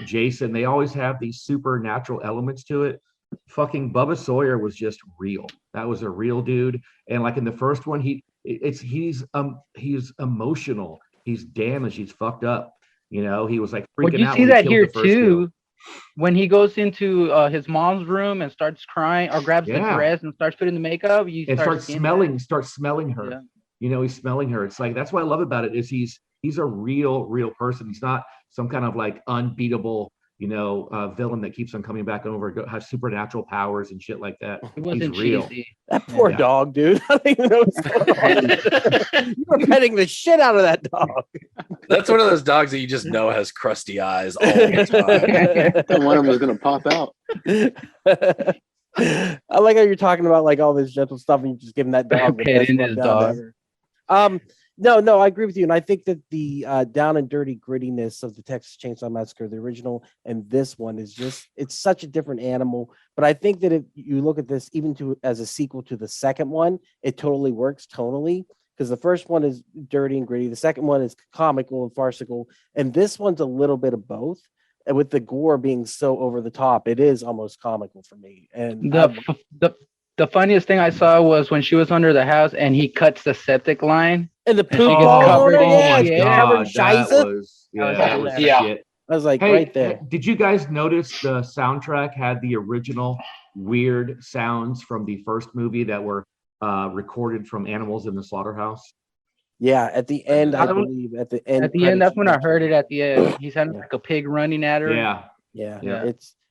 Jason. They always have these supernatural elements to it. Fucking Bubba Sawyer was just real. That was a real dude. And like in the first one, he's emotional. He's damaged. He's fucked up. He was like freaking Well, you out. see when he that killed here the first kill. too. When he goes into his mom's room and starts crying or grabs the Yeah. dress and starts putting the makeup, And starts seeing smelling that. her. Yeah. He's smelling her. It's like that's what I love about it is he's a real person. He's not some kind of like unbeatable villain that keeps on coming back over, has supernatural powers and shit like that. It wasn't He's real. cheesy. That poor Yeah. dog, dude. I don't even know what's going on. You were petting the shit out of that dog. That's one of those dogs that you just know has crusty eyes all the time. And one of them was going to pop out. I like how you're talking about like all this gentle stuff and you just giving that dog the best Petting his rundown dog. ever. No, I agree with you, and I think that the down and dirty grittiness of the Texas Chainsaw Massacre, the original, and this one is just—it's such a different animal. But I think that if you look at this, even as a sequel to the second one, it totally works tonally because the first one is dirty and gritty, the second one is comical and farcical, and this one's a little bit of both. And with the gore being so over the top, it is almost comical for me. And The funniest thing I saw was when she was under the house and he cuts the septic line. And the And poop she gets all covered over, in yeah, shit. it's covered in that shiza. was That was shit. I was like, Hey, right there. did you guys notice the soundtrack had the original weird sounds from the first movie that were recorded from animals in the slaughterhouse? Yeah, at the end, I I don't- believe at the end. At the end, that's when I credits, heard it at the end. He sounded Yeah. like a pig running at her. Yeah. Yeah, Yeah.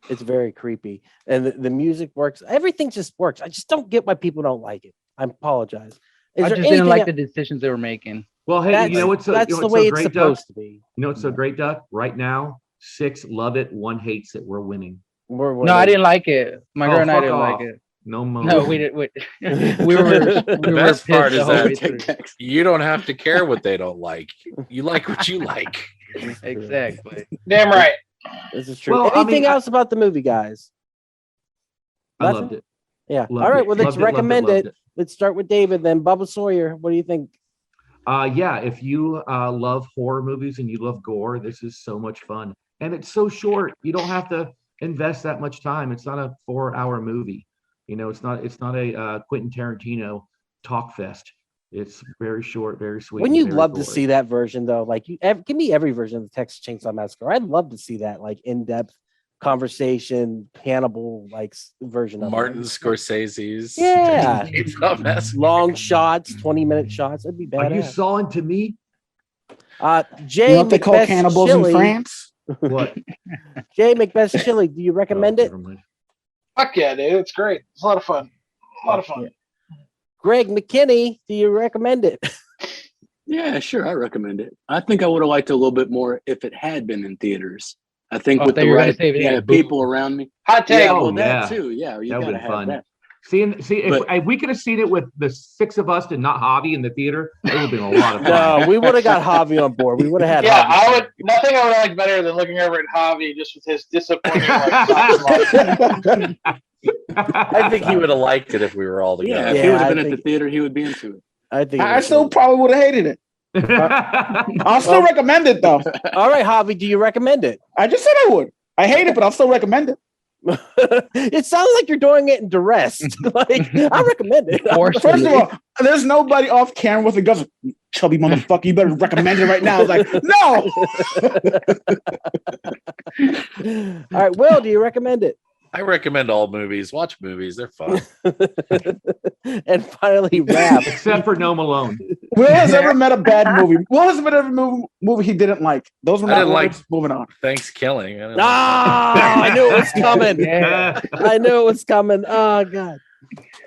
it's very creepy, and the music works. Everything just works. I just don't get why people don't like it. I apologize. Is I there just didn't like anything the decisions they were making. Well, hey, that's, you know what's so, that's you know the what's way so it's great, Doug? supposed to be. You know what's so great, Doug? Right now, 6 love it, 1 hates it. We're winning. No, I didn't like it. My girl and I didn't like it. No more. No, we didn't. The best part is that that you don't have to care what they don't like. You like what you like. Exactly. Damn right. This is true. Well, Anything else about the movie, guys? I loved it. Yeah. Loved All right. it. Well, let's Loved it, recommend loved it. Let's start with David, then Bubba Sawyer. What do you think? Yeah, if you love horror movies and you love gore, this is so much fun. And it's so short. You don't have to invest that much time. It's not a 4-hour movie. You know, it's not a Quentin Tarantino talk fest. It's very short, very sweet. Wouldn't you very love to gory. see that version though? Like, give me every version of the Texas Chainsaw Massacre. I'd love to see that, like in-depth conversation, Hannibal like version of Martin it. Scorsese's Yeah. Chainsaw Massacre. Long shots, 20-minute shots. That'd be Are you badass. sawing to me? Jay, You know what they call Macbeth's cannibals Chili. in France? What? Jay Macbeth's Chili. Do you recommend Oh, it? never mind. Fuck yeah, dude. It's great. It's a lot of fun. A lot of fun. Greg McKinney, do you recommend it? Yeah, sure. I recommend it. I think I would have liked it a little bit more if it had been in theaters. I think Oh, with I thought the you were gonna right say if it had people around me. Hot take. Yeah, Oh, well, yeah. that too. Yeah, you That gotta would've been have fun. that. See, if we could have seen it with the 6 of us and not Javi in the theater, it would have been a lot of fun. No, we would have got Javi on board. We would have had Yeah, Javi. I would. Nothing I would like better than looking over at Javi just with his disappointing. Like, I think he would have liked it if we were all Yeah, together. if he Yeah, would have I been at the think- theater, he would be into it. I think. I still probably would have hated it. I'll still recommend it though. All right, Javi, do you recommend it? I just said I would. I hate it, but I'll still recommend it. It sounds like you're doing it in duress. Like, I recommend it. First of all, there's nobody off camera with a gun. Chubby motherfucker, you better recommend it right now. I was like, no. All right, Will, do you recommend it? I recommend all movies. Watch movies; they're fun. And finally, Rap. Except for No Malone. Will has ever met a bad movie. Will has met every movie he didn't like. Those were I not didn't words. like- Moving on. Thanks, killing. I don't know. Ah, I knew it was coming. Yeah. I knew it was coming. Oh God,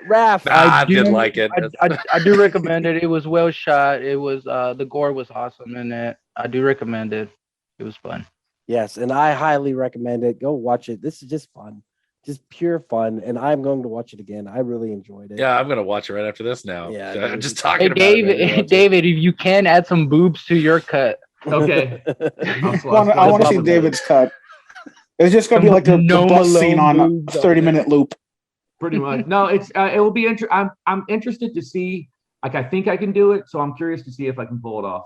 Raph. I do- did like it. I do recommend it. It was well shot. It was the gore was awesome in it. I do recommend it. It was fun. Yes, and I highly recommend it. Go watch it. This is just fun, just pure fun, and I'm going to watch it again. I really enjoyed it. Yeah, I'm gonna watch it right after this now. Yeah, I'm just Hey, talking about it. David, David, if you can add some boobs to your cut. Okay. I want to see David's cut. It's just gonna be like the No bus Malone scene on a boobs on 30-minute loop. Pretty much. No, it will be I'm interested to see. Like, I think I can do it, so I'm curious to see if I can pull it off.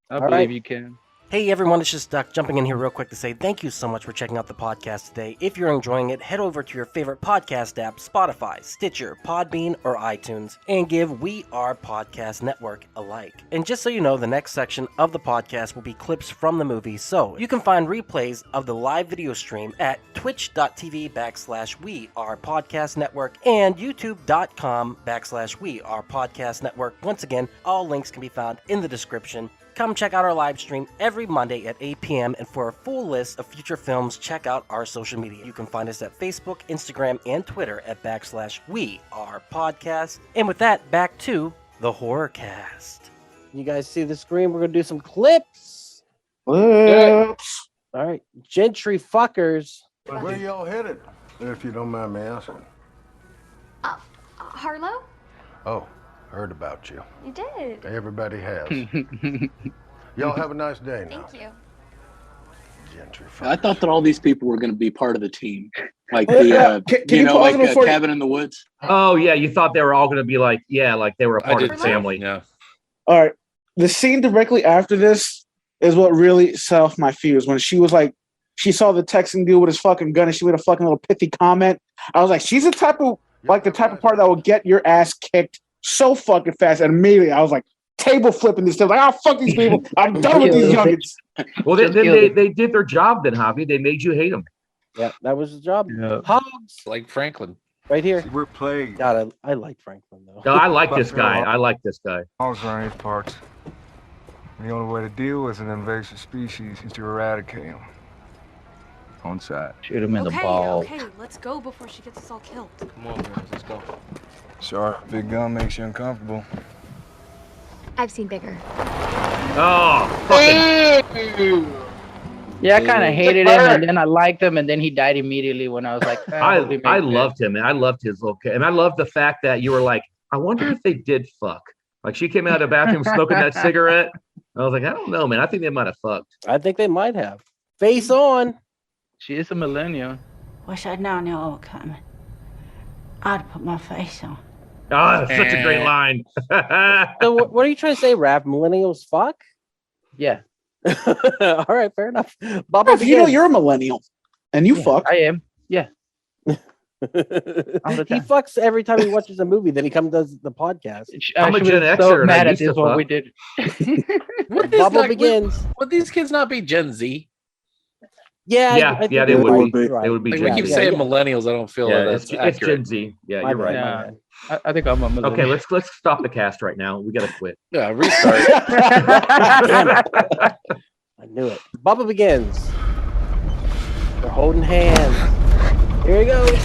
I All believe right. you can. Hey everyone, it's just Duck jumping in here real quick to say thank you so much for checking out the podcast today. If you're enjoying it, head over to your favorite podcast app, Spotify, Stitcher, Podbean, or iTunes, and give We Are Podcast Network a like. And just so you know, the next section of the podcast will be clips from the movie, so you can find replays of the live video stream at twitch.tv/We Are Podcast Network and youtube.com/We Are Podcast Network. Once again, all links can be found in the description. Come check out our live stream every Monday at 8 p.m. And for a full list of future films, check out our social media. You can find us at Facebook, Instagram, and Twitter at /We Are Podcast. And with that, back to the Horrorcast. You guys see the screen? We're going to do some clips. Oops. All right. Gentry fuckers. Where y'all headed? If you don't mind me asking. Harlow? Oh, heard about you. You did. Everybody has. Y'all have a nice day now. Thank you. Gentry I thought that all these people were going to be part of the team, like Well, the can you pause like it before you- Cabin in the Woods. Oh yeah, you thought they were all going to be like they were a part of the family. Yeah. All right. The scene directly after this is what really set off my fears. When she was like, she saw the Texan dude with his fucking gun and she made a fucking little pithy comment. I was like, she's the type of part that will get your ass kicked so fucking fast. And immediately I was like, table flipping this stuff. Like, oh, fuck these people. I'm done with these youngins. Well, they did their job then, Javi. They made you hate them. Yeah, that was the job. Yeah. Hogs. Like Franklin. Right here. We're plagued. God, I like Franklin, though. No, I like this guy. I like this guy. Dogs are in these parts. The only way to deal with an invasive species is to eradicate them. On site. Shoot him in the Okay, ball. okay, let's go before she gets us all killed. Come on, guys, let's go. Sorry, big gun makes you uncomfortable. I've seen bigger. Oh, fucking. Yeah, I kind of hated him, and then I liked him, and then he died immediately when I was like, I loved him, and I loved his little kid, and I loved the fact that you were like, I wonder if they did fuck. Like she came out of the bathroom smoking that cigarette. I was like, I don't know, man. I think they might have fucked. I think they might have. Face on. She is a millennial. Wish I'd known you all were coming. I'd put my face on. Oh, that's such a great line. So what are you trying to say, Raph? Millennials fuck? Yeah. All right, fair enough. Bubba, Raph, you know you're a millennial, and you fuck. I am. Yeah. He fucks every time he watches a movie. Then he comes does the podcast. I'm a Gen Xer. So and I mad at used to this what fuck. we did. Bubble begins. Would these kids not be Gen Z? Yeah, I Yeah, think they would be. They would be. Like, Gen we keep Z. saying millennials. I don't feel Yeah, that it's that's accurate. Gen Z. Yeah, My you're right. bad. I think I'm a millennial. Okay, let's stop the cast right now. We gotta quit. Yeah, restart. I knew it. Bubba begins. They're holding hands. Here he goes.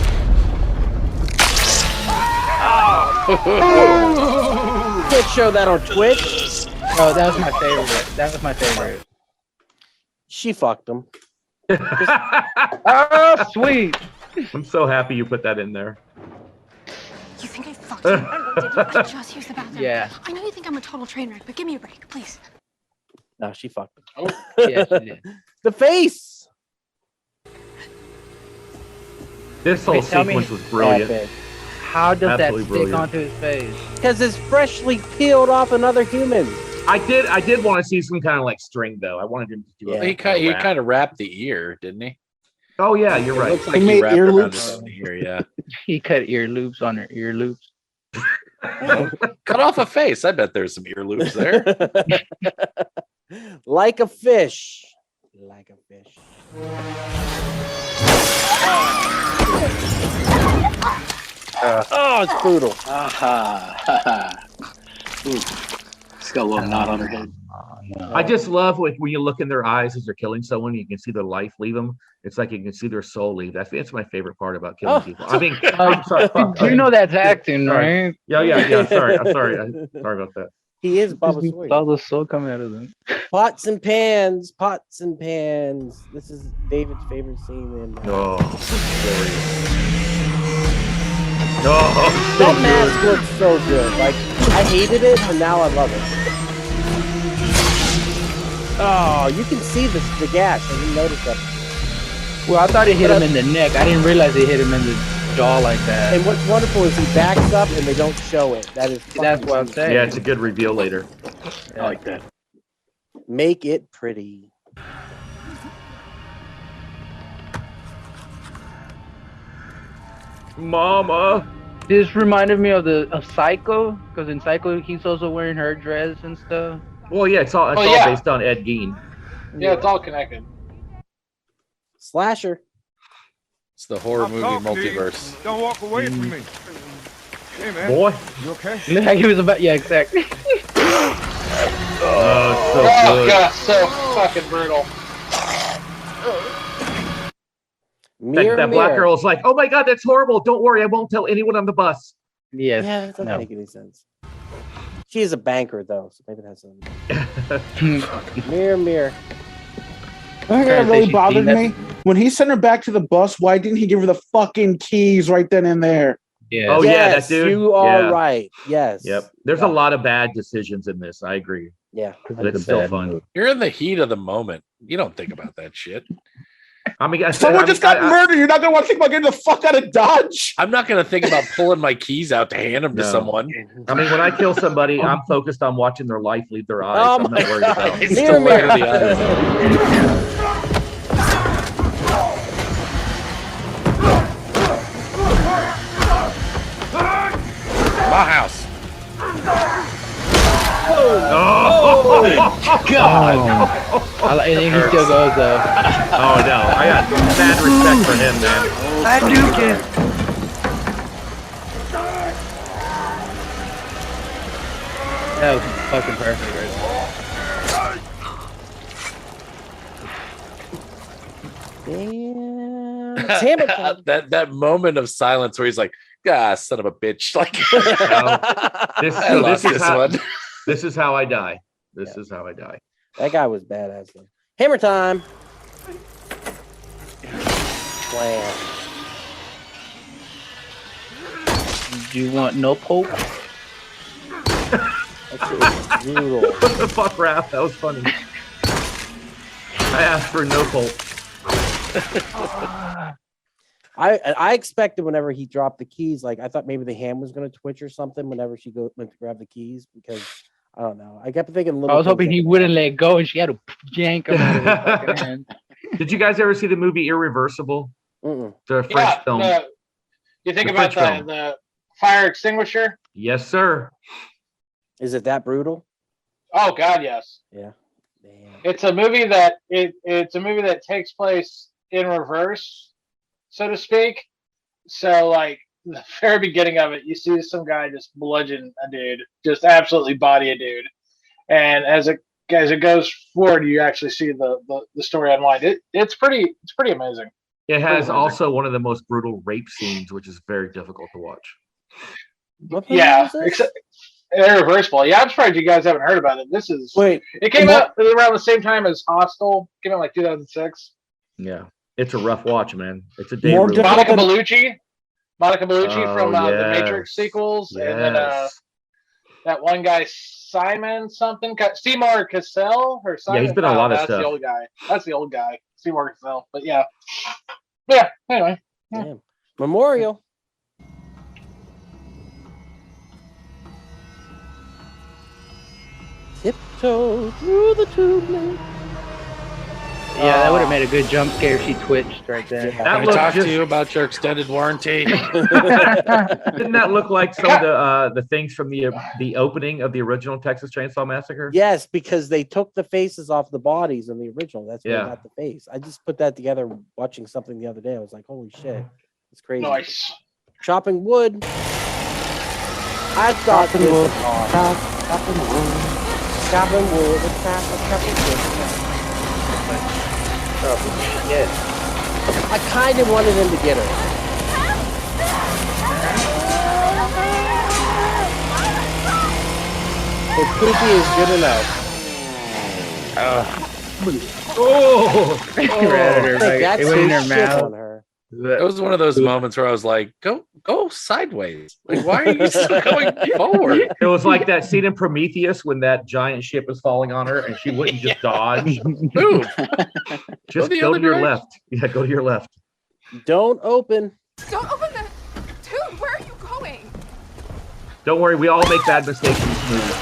Can't show that on Twitch. Oh, that was my favorite. That was my favorite. She fucked him. Oh, sweet. I'm so happy you put that in there. You think I fucked him? Did you? I just used the bathroom. Yeah. I know you think I'm a total train wreck, but give me a break, please. No, she fucked him. Oh, yeah, she did. The face. This whole Okay, tell me- sequence was brilliant. Epic. How does Absolutely that stick brilliant. onto his face? Because it's freshly peeled off another human. I did want to see some kind of like string though. I wanted him to do Yeah. a He kind of wrapped the ear, didn't he? Oh yeah, you're It right. looks like He he made wrapped ear around loops. his own ear. Yeah. He cut ear loops on her ear loops. Cut off a face. I bet there's some ear loops there. Like a fish. Like a fish. Oh, it's brutal. She's got a little knot on her head. I just love when you look in their eyes as they're killing someone. You can see their life leave them. It's like you can see their soul leave. That's my favorite part about killing people. I mean, I'm sorry. You know that's acting, Sorry. right? Yeah. I'm sorry sorry about that. He is Bubba Sawyer. All the soul coming out of them. Pots and pans. Pots and pans. This is David's favorite scene in. Oh, glorious. Oh, That mask looks so good. Like I hated it, and now I love it. Oh, you can see the gash. I didn't notice that. Well, I thought it hit him in the neck. I didn't realize it hit him in the jaw like that. And what's wonderful is he backs up and they don't show it. That is. That's what I'm saying. yeah, it's a good reveal later. I like that. Make it pretty. Mama. This reminded me of Psycho, because in Psycho he's also wearing her dress and stuff. Well, yeah, it's all yeah. based on Ed Gein. Yeah, it's all connected. Slasher. It's the horror movie multiverse. Don't walk away from me. Hey, man. Boy. You okay? Like he was about, yeah, exactly. Oh, it's so Oh good. god, so fucking brutal. That black girl's like, oh my god, that's horrible. Don't worry, I won't tell anyone on the bus. Yes. Yeah, that doesn't make any sense. She is a banker though, so maybe it has something. Mirror. I think that really bothered me. When he sent her back to the bus, why didn't he give her the fucking keys right then and there? Yeah. Oh yeah, Yes, that dude. you are Yeah. right. Yes. Yep. There's a lot of bad decisions in this. I agree. Yeah. But it's still fun. You're in the heat of the moment. You don't think about that shit. I mean, Someone just got murdered. You're not gonna want to think about getting the fuck out of Dodge. I'm not going to think about pulling my keys out to hand them to No. someone. I mean, when I kill somebody, I'm focused on watching their life leave their eyes. Oh I'm my not worried God. about it. It's the way of the eyes. My house. Oh, God. And then he still goes though. Oh no, I got mad respect for him, man. I do it. That was fucking perfect right Damn. It's hammer time. that moment of silence where he's like, "Ah, son of a bitch!" Like, I lost this is how I die. This is how I die. That guy was badass though. Hammer time. Plan. Do you want no poke? That shit was brutal. What the fuck, Raph? That was funny. I asked for no pulp. I expected whenever he dropped the keys, like I thought maybe the hand was going to twitch or something whenever she went to grab the keys, because I don't know. I kept thinking I was hoping he wouldn't let go and she had to yank him out of his fucking hand. Did you guys ever see the movie Irreversible? Mm-mm. The French film. You think The about French film. the fire extinguisher? Yes, sir. Is it that brutal? Oh God, yes. Yeah. Damn. It's a movie that it's a movie that takes place in reverse, so to speak. So like the very beginning of it, you see some guy just bludgeon a dude, just absolutely body a dude, and as it goes forward, you actually see the story unwind. It's pretty amazing. It has also one of the most brutal rape scenes, which is very difficult to watch. Yeah, except Irreversible. Yeah, I'm surprised you guys haven't heard about it. It came out around the same time as Hostel. Came out like 2006. Yeah, it's a rough watch, man. It's a day. Monica Bellucci from the Matrix sequels, Yes. and then that one guy Simon something, Seymour Cassell or Simon. Yeah, he's been in a lot of that's stuff. The old guy. That's the old guy, Seymour Cassell. But yeah. Anyway, Damn. Memorial. Tiptoe through the tube. Yeah, that would have made a good jump scare if she twitched right there. Can we talk to you about your extended warranty? Didn't that look like some of the things from the opening of the original Texas Chainsaw Massacre? Yes, because they took the faces off the bodies in the original. That's where Yeah. they got the face. I just put that together watching something the other day. I was like, holy shit. It's crazy. Nice. Chopping wood. I thought this was awesome. Chopping wood. Chopping wood. Chopping wood. Oh, shit. I kind of wanted him to get her. If poopy is good enough. It went in her mouth. It was one of those moments where I was like, go sideways. Like, why are you still going forward? It was like that scene in Prometheus when that giant ship was falling on her and she wouldn't just dodge. Move. Just go to your left. Yeah, go to your left. Don't open. Don't open the tube. Where are you going? Don't worry, we all make bad mistakes in this movie.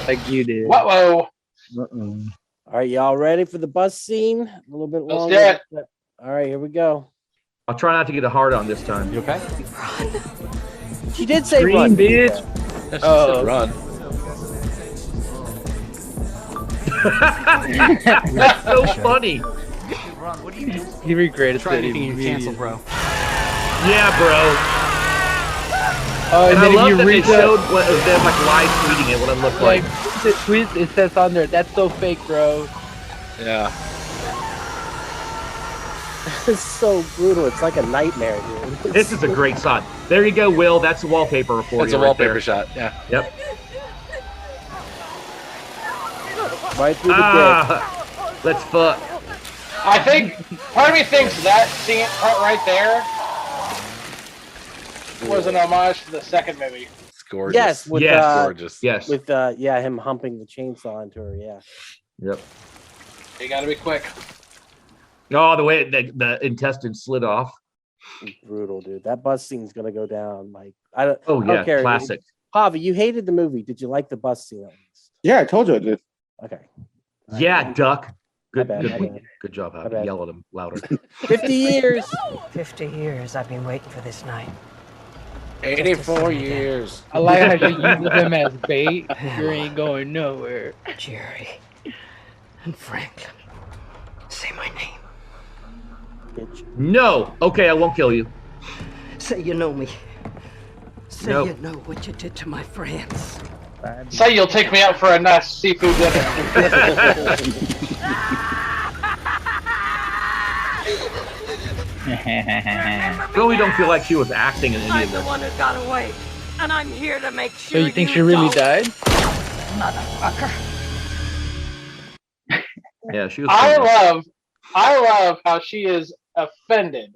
Like you did. Whoa. All right, y'all ready for the bus scene? A little bit longer. Let's do it. All right, here we go. I'll try not to get a hard on this time. You okay? She did say Green, run. bitch. She said run. That's so funny. What do you do? He regretted Try it. anything you cancel, bro. Yeah, bro. Oh, And and I then love if that you they read showed what them like live tweeting it, what it looked like. the tweet, it says on there, that's so fake, bro. Yeah. It's so brutal. It's like a nightmare, dude. This is a great shot. There you go, Will. That's a wallpaper for That's you. a right wallpaper there. shot. Yeah. Yep. Right through the Let's fuck. I think part of me thinks that scene right there was an homage to the second movie. It's gorgeous. Yes, with gorgeous. Yes. with him humping the chainsaw into her. Yeah. Yep. You got to be quick. Oh, the way the intestine slid off. Brutal, dude. That bus scene's gonna go down. Like I don't. Oh I don't yeah, care. classic. Javi, you hated the movie. Did you like the bus scene at least? Yeah, I told you I did. Okay. Yeah, duck. Good, My bad, my good, bad. good job, My Howard. bad. Yell at him louder. 50 years. 50 years I've been waiting for this night. 84 years. I like how she uses him as bait. You ain't going nowhere. Jerry and Franklin, say my name. Bitch. No. Okay, I won't kill you. Say you know me. Say Nope. you know what you did to my friends. Say you'll take me out for a nice seafood dinner. Really don't feel like she was acting in any I'm of the this. one who got away, and I'm here to make So sure you think she really don't. died? Motherfucker. Yeah, she was. I funny. love I love how she is offended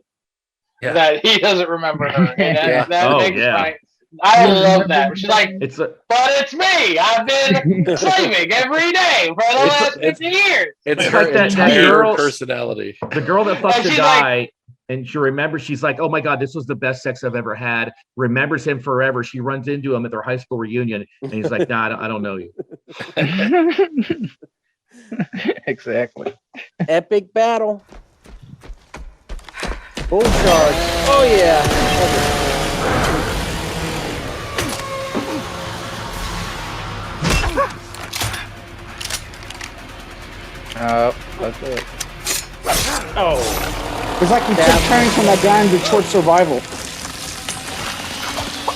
that he doesn't remember her. And that makes my. I love that. She's like, but it's me. I've been slaving every day for the last 50 years. It's like her that entire girl, personality. The girl that fucked the she's guy, and she remembers, she's like, oh my God, this was the best sex I've ever had. Remembers him forever. She runs into him at their high school reunion, and he's like, nah, I don't know you. Exactly. Epic battle. Full charge. Oh yeah. Oh, that's it. Oh. It's like we took turns from that guy in Detroit Survival.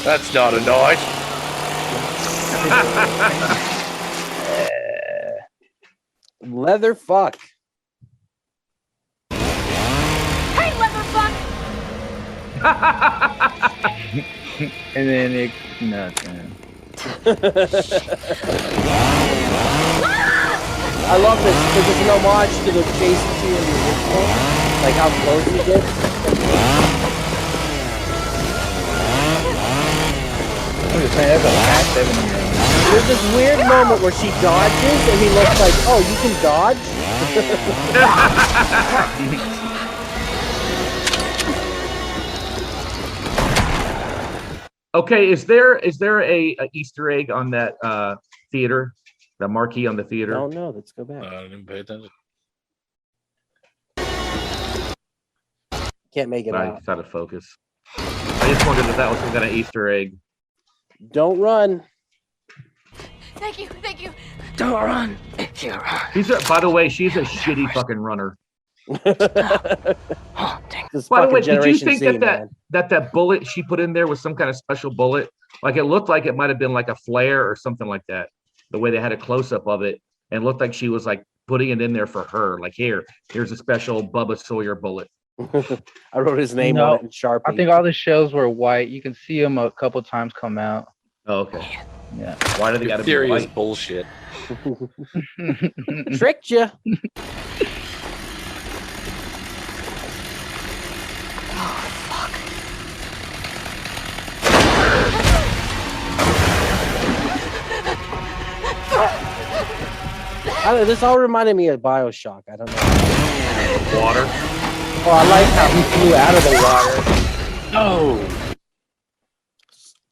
That's not a knife. Leather fuck. Hey, leather fuck! And then it's nothing. I love this because it's an homage to the chase scene in the original, like how close he gets. I'm just saying, that's a last 7 years. There's this weird moment where she dodges and he looks like, oh, you can dodge? Okay, is there a Easter egg on that theater? The marquee on the theater? Oh no, let's go back. I didn't pay attention. Can't make it out. Out of focus. I just wondered if that was some kind of Easter egg. Don't run. Thank you, thank you. Don't run if you run. By the way, she's a shitty fucking runner. This By the way, fucking did you Generation think Z, that bullet she put in there was some kind of special bullet? Like it looked like it might have been like a flare or something like that. The way they had a close up of it, and it looked like she was like putting it in there for her. Like here's a special Bubba Sawyer bullet. I wrote his name on it in Sharpie. I think all the shells were white. You can see them a couple times come out. Oh, okay. Yeah. Why do they got to be Theory is white? bullshit. Tricked you. This all reminded me of BioShock. I don't know. Water. Oh, I like how he flew out of the water. Oh.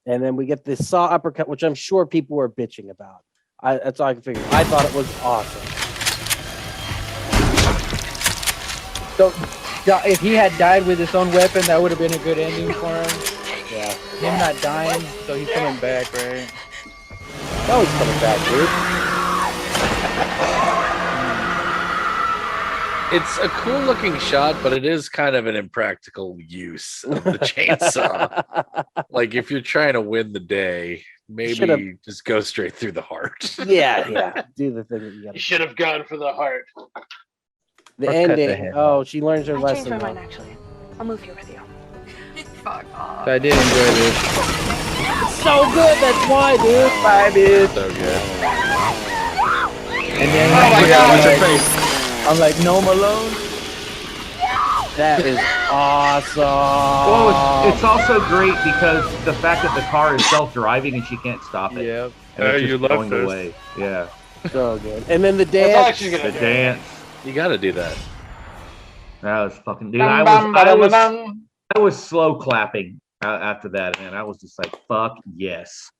And then we get this saw uppercut, which I'm sure people were bitching about. That's all I can figure. I thought it was awesome. So, if he had died with his own weapon, that would have been a good ending for him. Yeah. Him not dying, so he's coming back, right? Oh, he's coming back, dude. It's a cool looking shot, but it is kind of an impractical use of the chainsaw. Like if you're trying to win the day, maybe just go straight through the heart. Yeah. Do the thing that you got. You should have gone for the heart. The ending. Oh, she learns her I lesson. changed my mind, actually. I'll move here with you. Fuck off. So I did enjoy this. It's so good. That's why, dude. Bye, dude. So good. And then Oh my God. I'm like, no, Malone. That is awesome. Well, it's also great because the fact that the car is self-driving and she can't stop it. Yep. And it's you just love going this. away. Yeah. So good. And then the That's all dance. she's gonna The do. dance. You got to do that. That was fucking dude. Bum, bum, ba-dum, ba-dum. I was slow clapping after that, man. I was just like, fuck yes.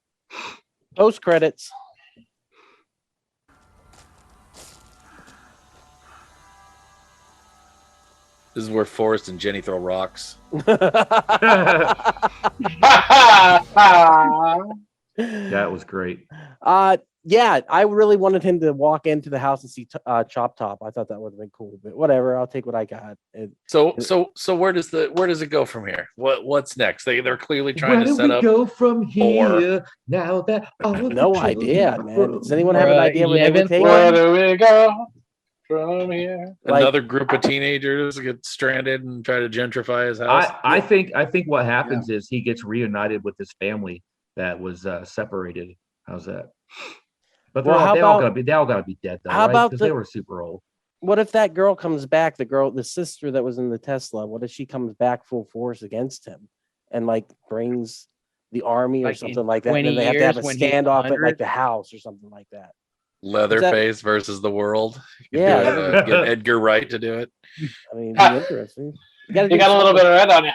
Post credits. This is where Forrest and Jenny throw rocks. That was great. Yeah, I really wanted him to walk into the house and see Chop Top. I thought that would have been cool, but whatever. I'll take what I got. So where does it go from here? What's next? They're clearly trying Where to do set we up. go from Or- here? Now that No idea, man. Does anyone have an idea where they would take Where it? do we go from here? Another group of teenagers get stranded and try to gentrify his house. I think what happens is he gets reunited with his family that was separated. How's that? But Well, how they all about- gotta be dead though, how right? about Because the- they were super old. What if that girl comes back? The sister that was in the Tesla. What if she comes back full force against him and like brings the army or Like something in like that? And 20 then they have to have a years when he's standoff at 100? like the house or something like that. Leatherface versus the world. You could Yeah. get Edgar Wright to do it. I mean, it'd be interesting. You got a little bit of red on you.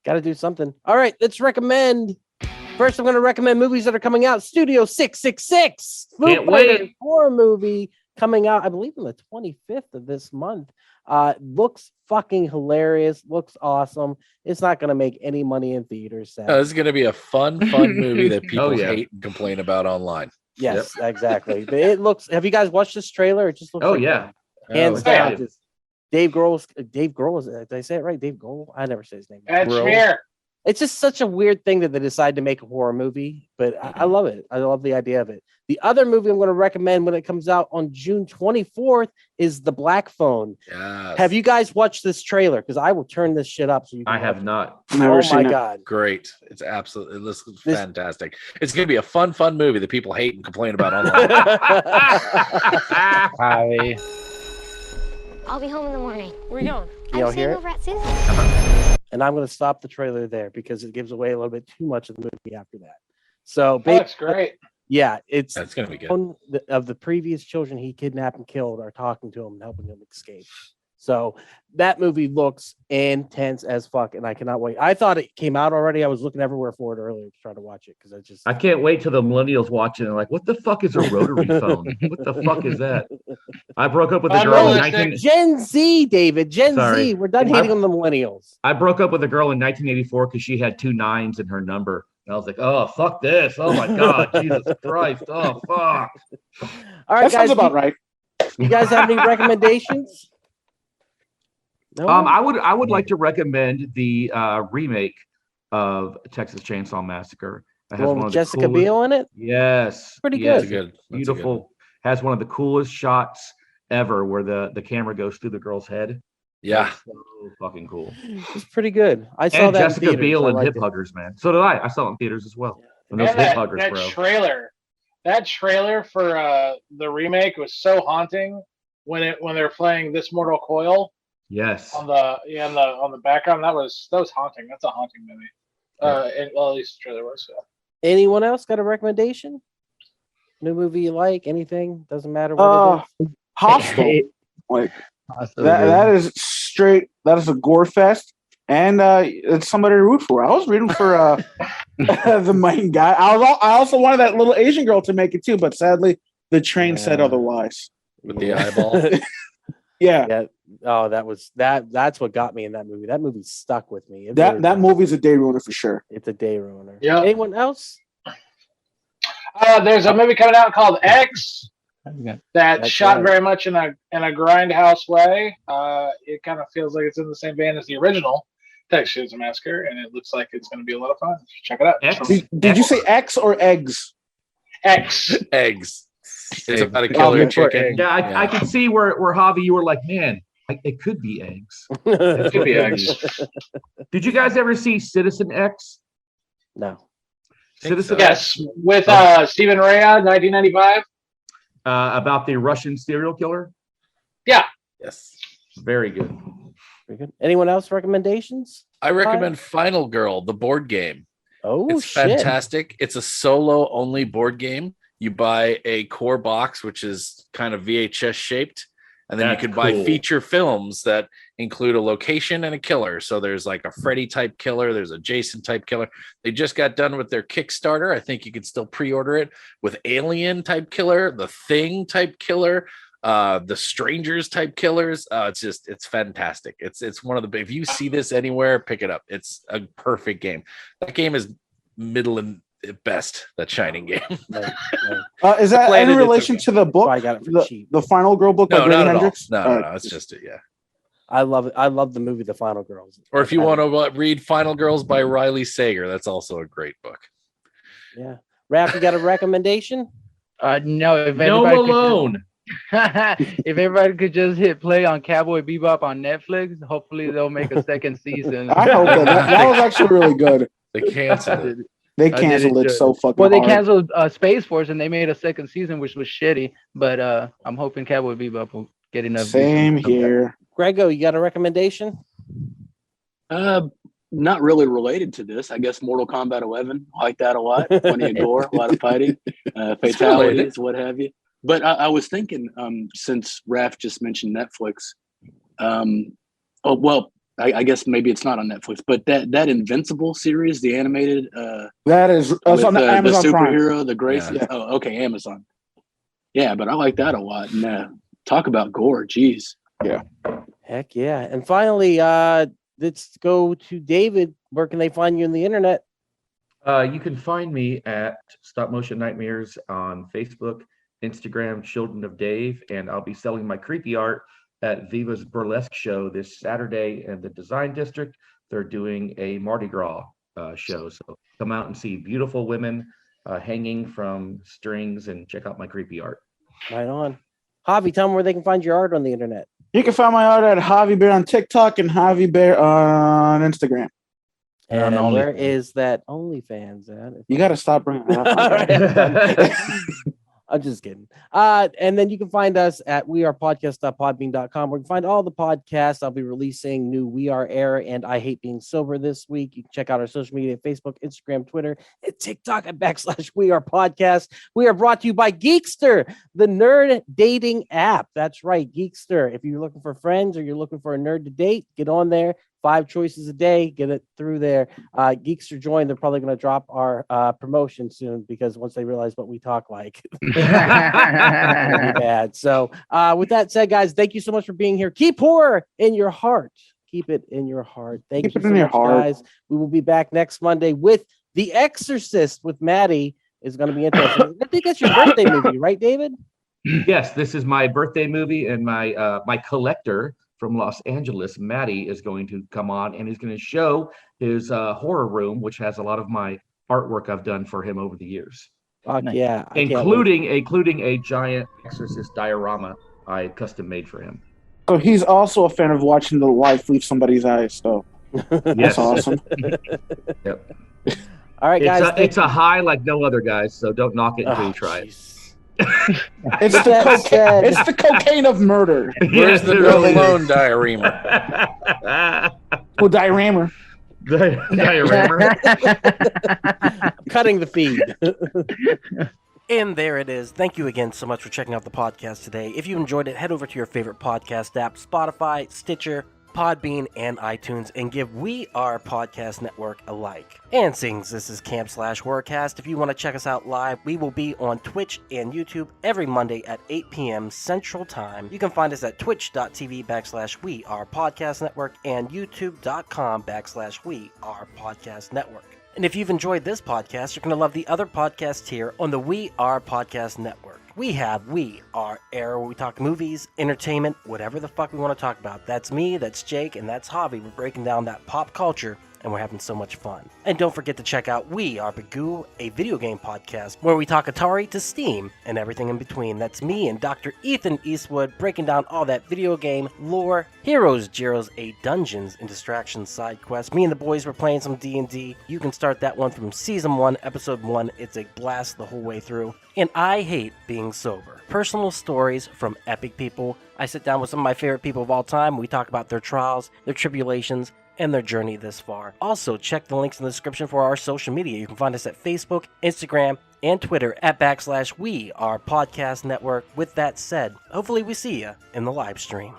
Got to do something. All right, let's recommend. First, I'm going to recommend movies that are coming out. Studio 666. Can't wait. Horror movie coming out, I believe, on the 25th of this month. Looks fucking hilarious. Looks awesome. It's not going to make any money in theaters. No, this is going to be a fun movie that people hate and complain about online. Yes, exactly. It looks. Have you guys watched this trailer? It just looks. Hands down. Just Dave Grohl. Did I say it right? Dave Grohl. I never say his name. It's just such a weird thing that they decide to make a horror movie, but I love it. I love the idea of it. The other movie I'm going to recommend when it comes out on June 24th is The Black Phone. Yes. Have you guys watched this trailer? Because I will turn this shit up so you can. I have not. Oh my god! Great! It's absolutely. It looks fantastic. It's going to be a fun movie that people hate and complain about online. Hi. I'll be home in the morning. Where are you going? You I'm staying hear it? over at Susan. And I'm going to stop the trailer there because it gives away a little bit too much of the movie after that. So that's great. Yeah, it's going to be good. One of the previous children he kidnapped and killed are talking to him and helping him escape. So that movie looks intense as fuck, and I cannot wait. I thought it came out already. I was looking everywhere for it earlier to try to watch it because I can't wait till the millennials watch it and like, what the fuck is a rotary phone? What the fuck is that? I broke up with a girl in Gen Z, David. Gen Z. We're done hating on the millennials. I broke up with a girl in 1984 because she had 2 9s in her number. And I was like, oh, fuck this. Oh my God. Jesus Christ. Oh, fuck. All right, that sounds about right. You guys have any recommendations? No? I would like to recommend the remake of Texas Chainsaw Massacre. It has one of Jessica the coolest, Biel in it? Yes. Pretty yes, good. Beautiful. Has one of the coolest shots ever where the camera goes through the girl's head. Yeah. It's so fucking cool. It's pretty good. I saw that Jessica in Biel and Hip it. Huggers, man. So did I. I saw it in theaters as well. And those Hip Huggers, that bro. That trailer for the remake was so haunting when they're playing This Mortal Coil. Yes. On the background, that was haunting. That's a haunting movie. And well, at least the trailer was. So. Anyone else got a recommendation? New movie you like? Anything? Doesn't matter what it is. Hostel. Like that is straight. That is a gore fest, and it's somebody to root for. I was rooting for the main guy. I also wanted that little Asian girl to make it too, but sadly, the train said otherwise. With the eyeball. Yeah. Oh, that's what got me in that movie. That movie stuck with me. That movie's a day ruiner for sure. It's a day ruiner. Yeah. Anyone else? There's a movie coming out called X that's shot right. very much in a grindhouse way. It kind of feels like it's in the same vein as the original Texas Chainsaw Massacre, and it looks like it's going to be a lot of fun. Check it out. Did you say X or eggs? X. Eggs. It's about a killer chicken. Yeah, I could see where Javi, you were like, man, it could be eggs. It could be eggs. Did you guys ever see Citizen X? No. Citizen Yes, X? with Stephen Rea, 1995. About the Russian serial killer? Yeah. Yes. Very good. Very good. Anyone else recommendations? I recommend Final Girl, the board game. Oh, it's shit. fantastic. It's a solo only board game. You buy a core box, which is kind of VHS shaped, and then That's you can buy cool. feature films that include a location and a killer. So there's like a Freddy type killer, there's a Jason type killer. They just got done with their Kickstarter. I think you can still pre-order it with Alien type killer, the Thing type killer, the Strangers type killers. It's fantastic. It's one of the, if you see this anywhere, pick it up. It's a perfect game. That game is middle and best, that Shining game. Is that in relation to the book? I got it for cheap. The Final Girl book No, by not Grady at all. Hendrix? No, it's just it. Yeah. I love it. I love the movie The Final Girls. Or if you want to read Final Girls by Riley Sager, that's also a great book. Yeah. Raph, you got a recommendation? No. If No Malone. If everybody could just hit play on Cowboy Bebop on Netflix, hopefully they'll make a second season. I hope that was actually really good. They canceled it. They canceled it so fucking well, they hard. canceled Space Force and they made a second season, which was shitty. But I'm hoping Cowboy Bebop will get enough. Same here. Grego, you got a recommendation? Not really related to this. I guess Mortal Kombat 11. I like that a lot. Plenty of gore, a lot of fighting, fatalities, what have you. But I was thinking, since Raph just mentioned Netflix, I guess maybe it's not on Netflix, but that Invincible series, the animated, that is on the Amazon the Prime. superhero, the Gracie. Yeah. Oh, okay, Amazon. Yeah, but I like that a lot. And talk about gore, geez. Yeah. Heck yeah! And finally, let's go to David. Where can they find you on the internet? You can find me at Stop Motion Nightmares on Facebook, Instagram, Children of Dave, and I'll be selling my creepy art at Viva's Burlesque show this Saturday in the Design District. They're doing a Mardi Gras show, so come out and see beautiful women hanging from strings and check out my creepy art. Right on. Javi, tell them where they can find your art on the internet. You can find my art at Javi Bear on TikTok and Javi Bear on Instagram. And where is that OnlyFans at? You got to stop bringing that up. I'm just kidding. And then you can find us at wearepodcast.podbean.com, where you can find all the podcasts. I'll be releasing new We Are Air and I Hate Being Sober this week. You can check out our social media, Facebook, Instagram, Twitter, and TikTok at / We Are Podcast. We are brought to you by Geekster, the nerd dating app. That's right, Geekster. If you're looking for friends or you're looking for a nerd to date, get on there. 5 choices a day, get it through there. Geekster join. They're probably going to drop our promotion soon because once they realize what we talk like, bad. So with that said, guys, thank you so much for being here. Keep horror in your heart. Keep it in your heart. Thank you so much, guys. We will be back next Monday with The Exorcist with Maddie. Is going to be interesting. I think that's your birthday movie, right, David? Yes, this is my birthday movie, and my collector from Los Angeles, Maddie, is going to come on and he's going to show his horror room, which has a lot of my artwork I've done for him over the years. Yeah, including a giant Exorcist diorama I custom made for him. So he's also a fan of watching the life leave somebody's eyes. So that's awesome. Yep. All right, guys. It's a high like no other, guys. So don't knock it until you try it. It's the cocaine of murder. Where's the Bill Malone diorama? Well, diorama. Diorama. Cutting the feed. And there it is. Thank you again so much for checking out the podcast today. If you enjoyed it, head over to your favorite podcast app, Spotify, Stitcher, Podbean, and iTunes, and give We Are Podcast Network a like. And since this is Camp / Horrorcast, if you want to check us out live, we will be on Twitch and YouTube every Monday at 8 p.m. Central Time. You can find us at twitch.tv / We Are Podcast Network and youtube.com / We Are Podcast Network. And if you've enjoyed this podcast, you're going to love the other podcasts here on the We Are Podcast Network. We have We Are Air, where we talk movies, entertainment, whatever the fuck we want to talk about. That's me, that's Jake, and that's Javi. We're breaking down that pop culture, and we're having so much fun. And don't forget to check out We Are Bagu, a video game podcast, where we talk Atari to Steam and everything in between. That's me and Dr. Ethan Eastwood breaking down all that video game lore, heroes, Gyros, dungeons, and distractions side quests. Me and the boys were playing some D&D. You can start that one from Season 1, Episode 1. It's a blast the whole way through. And I Hate Being Sober. Personal stories from epic people. I sit down with some of my favorite people of all time. We talk about their trials, their tribulations, and their journey this far. Also, check the links in the description for our social media. You can find us at Facebook, Instagram, and Twitter at / We Are Podcast Network. With that said, hopefully we see you in the live stream.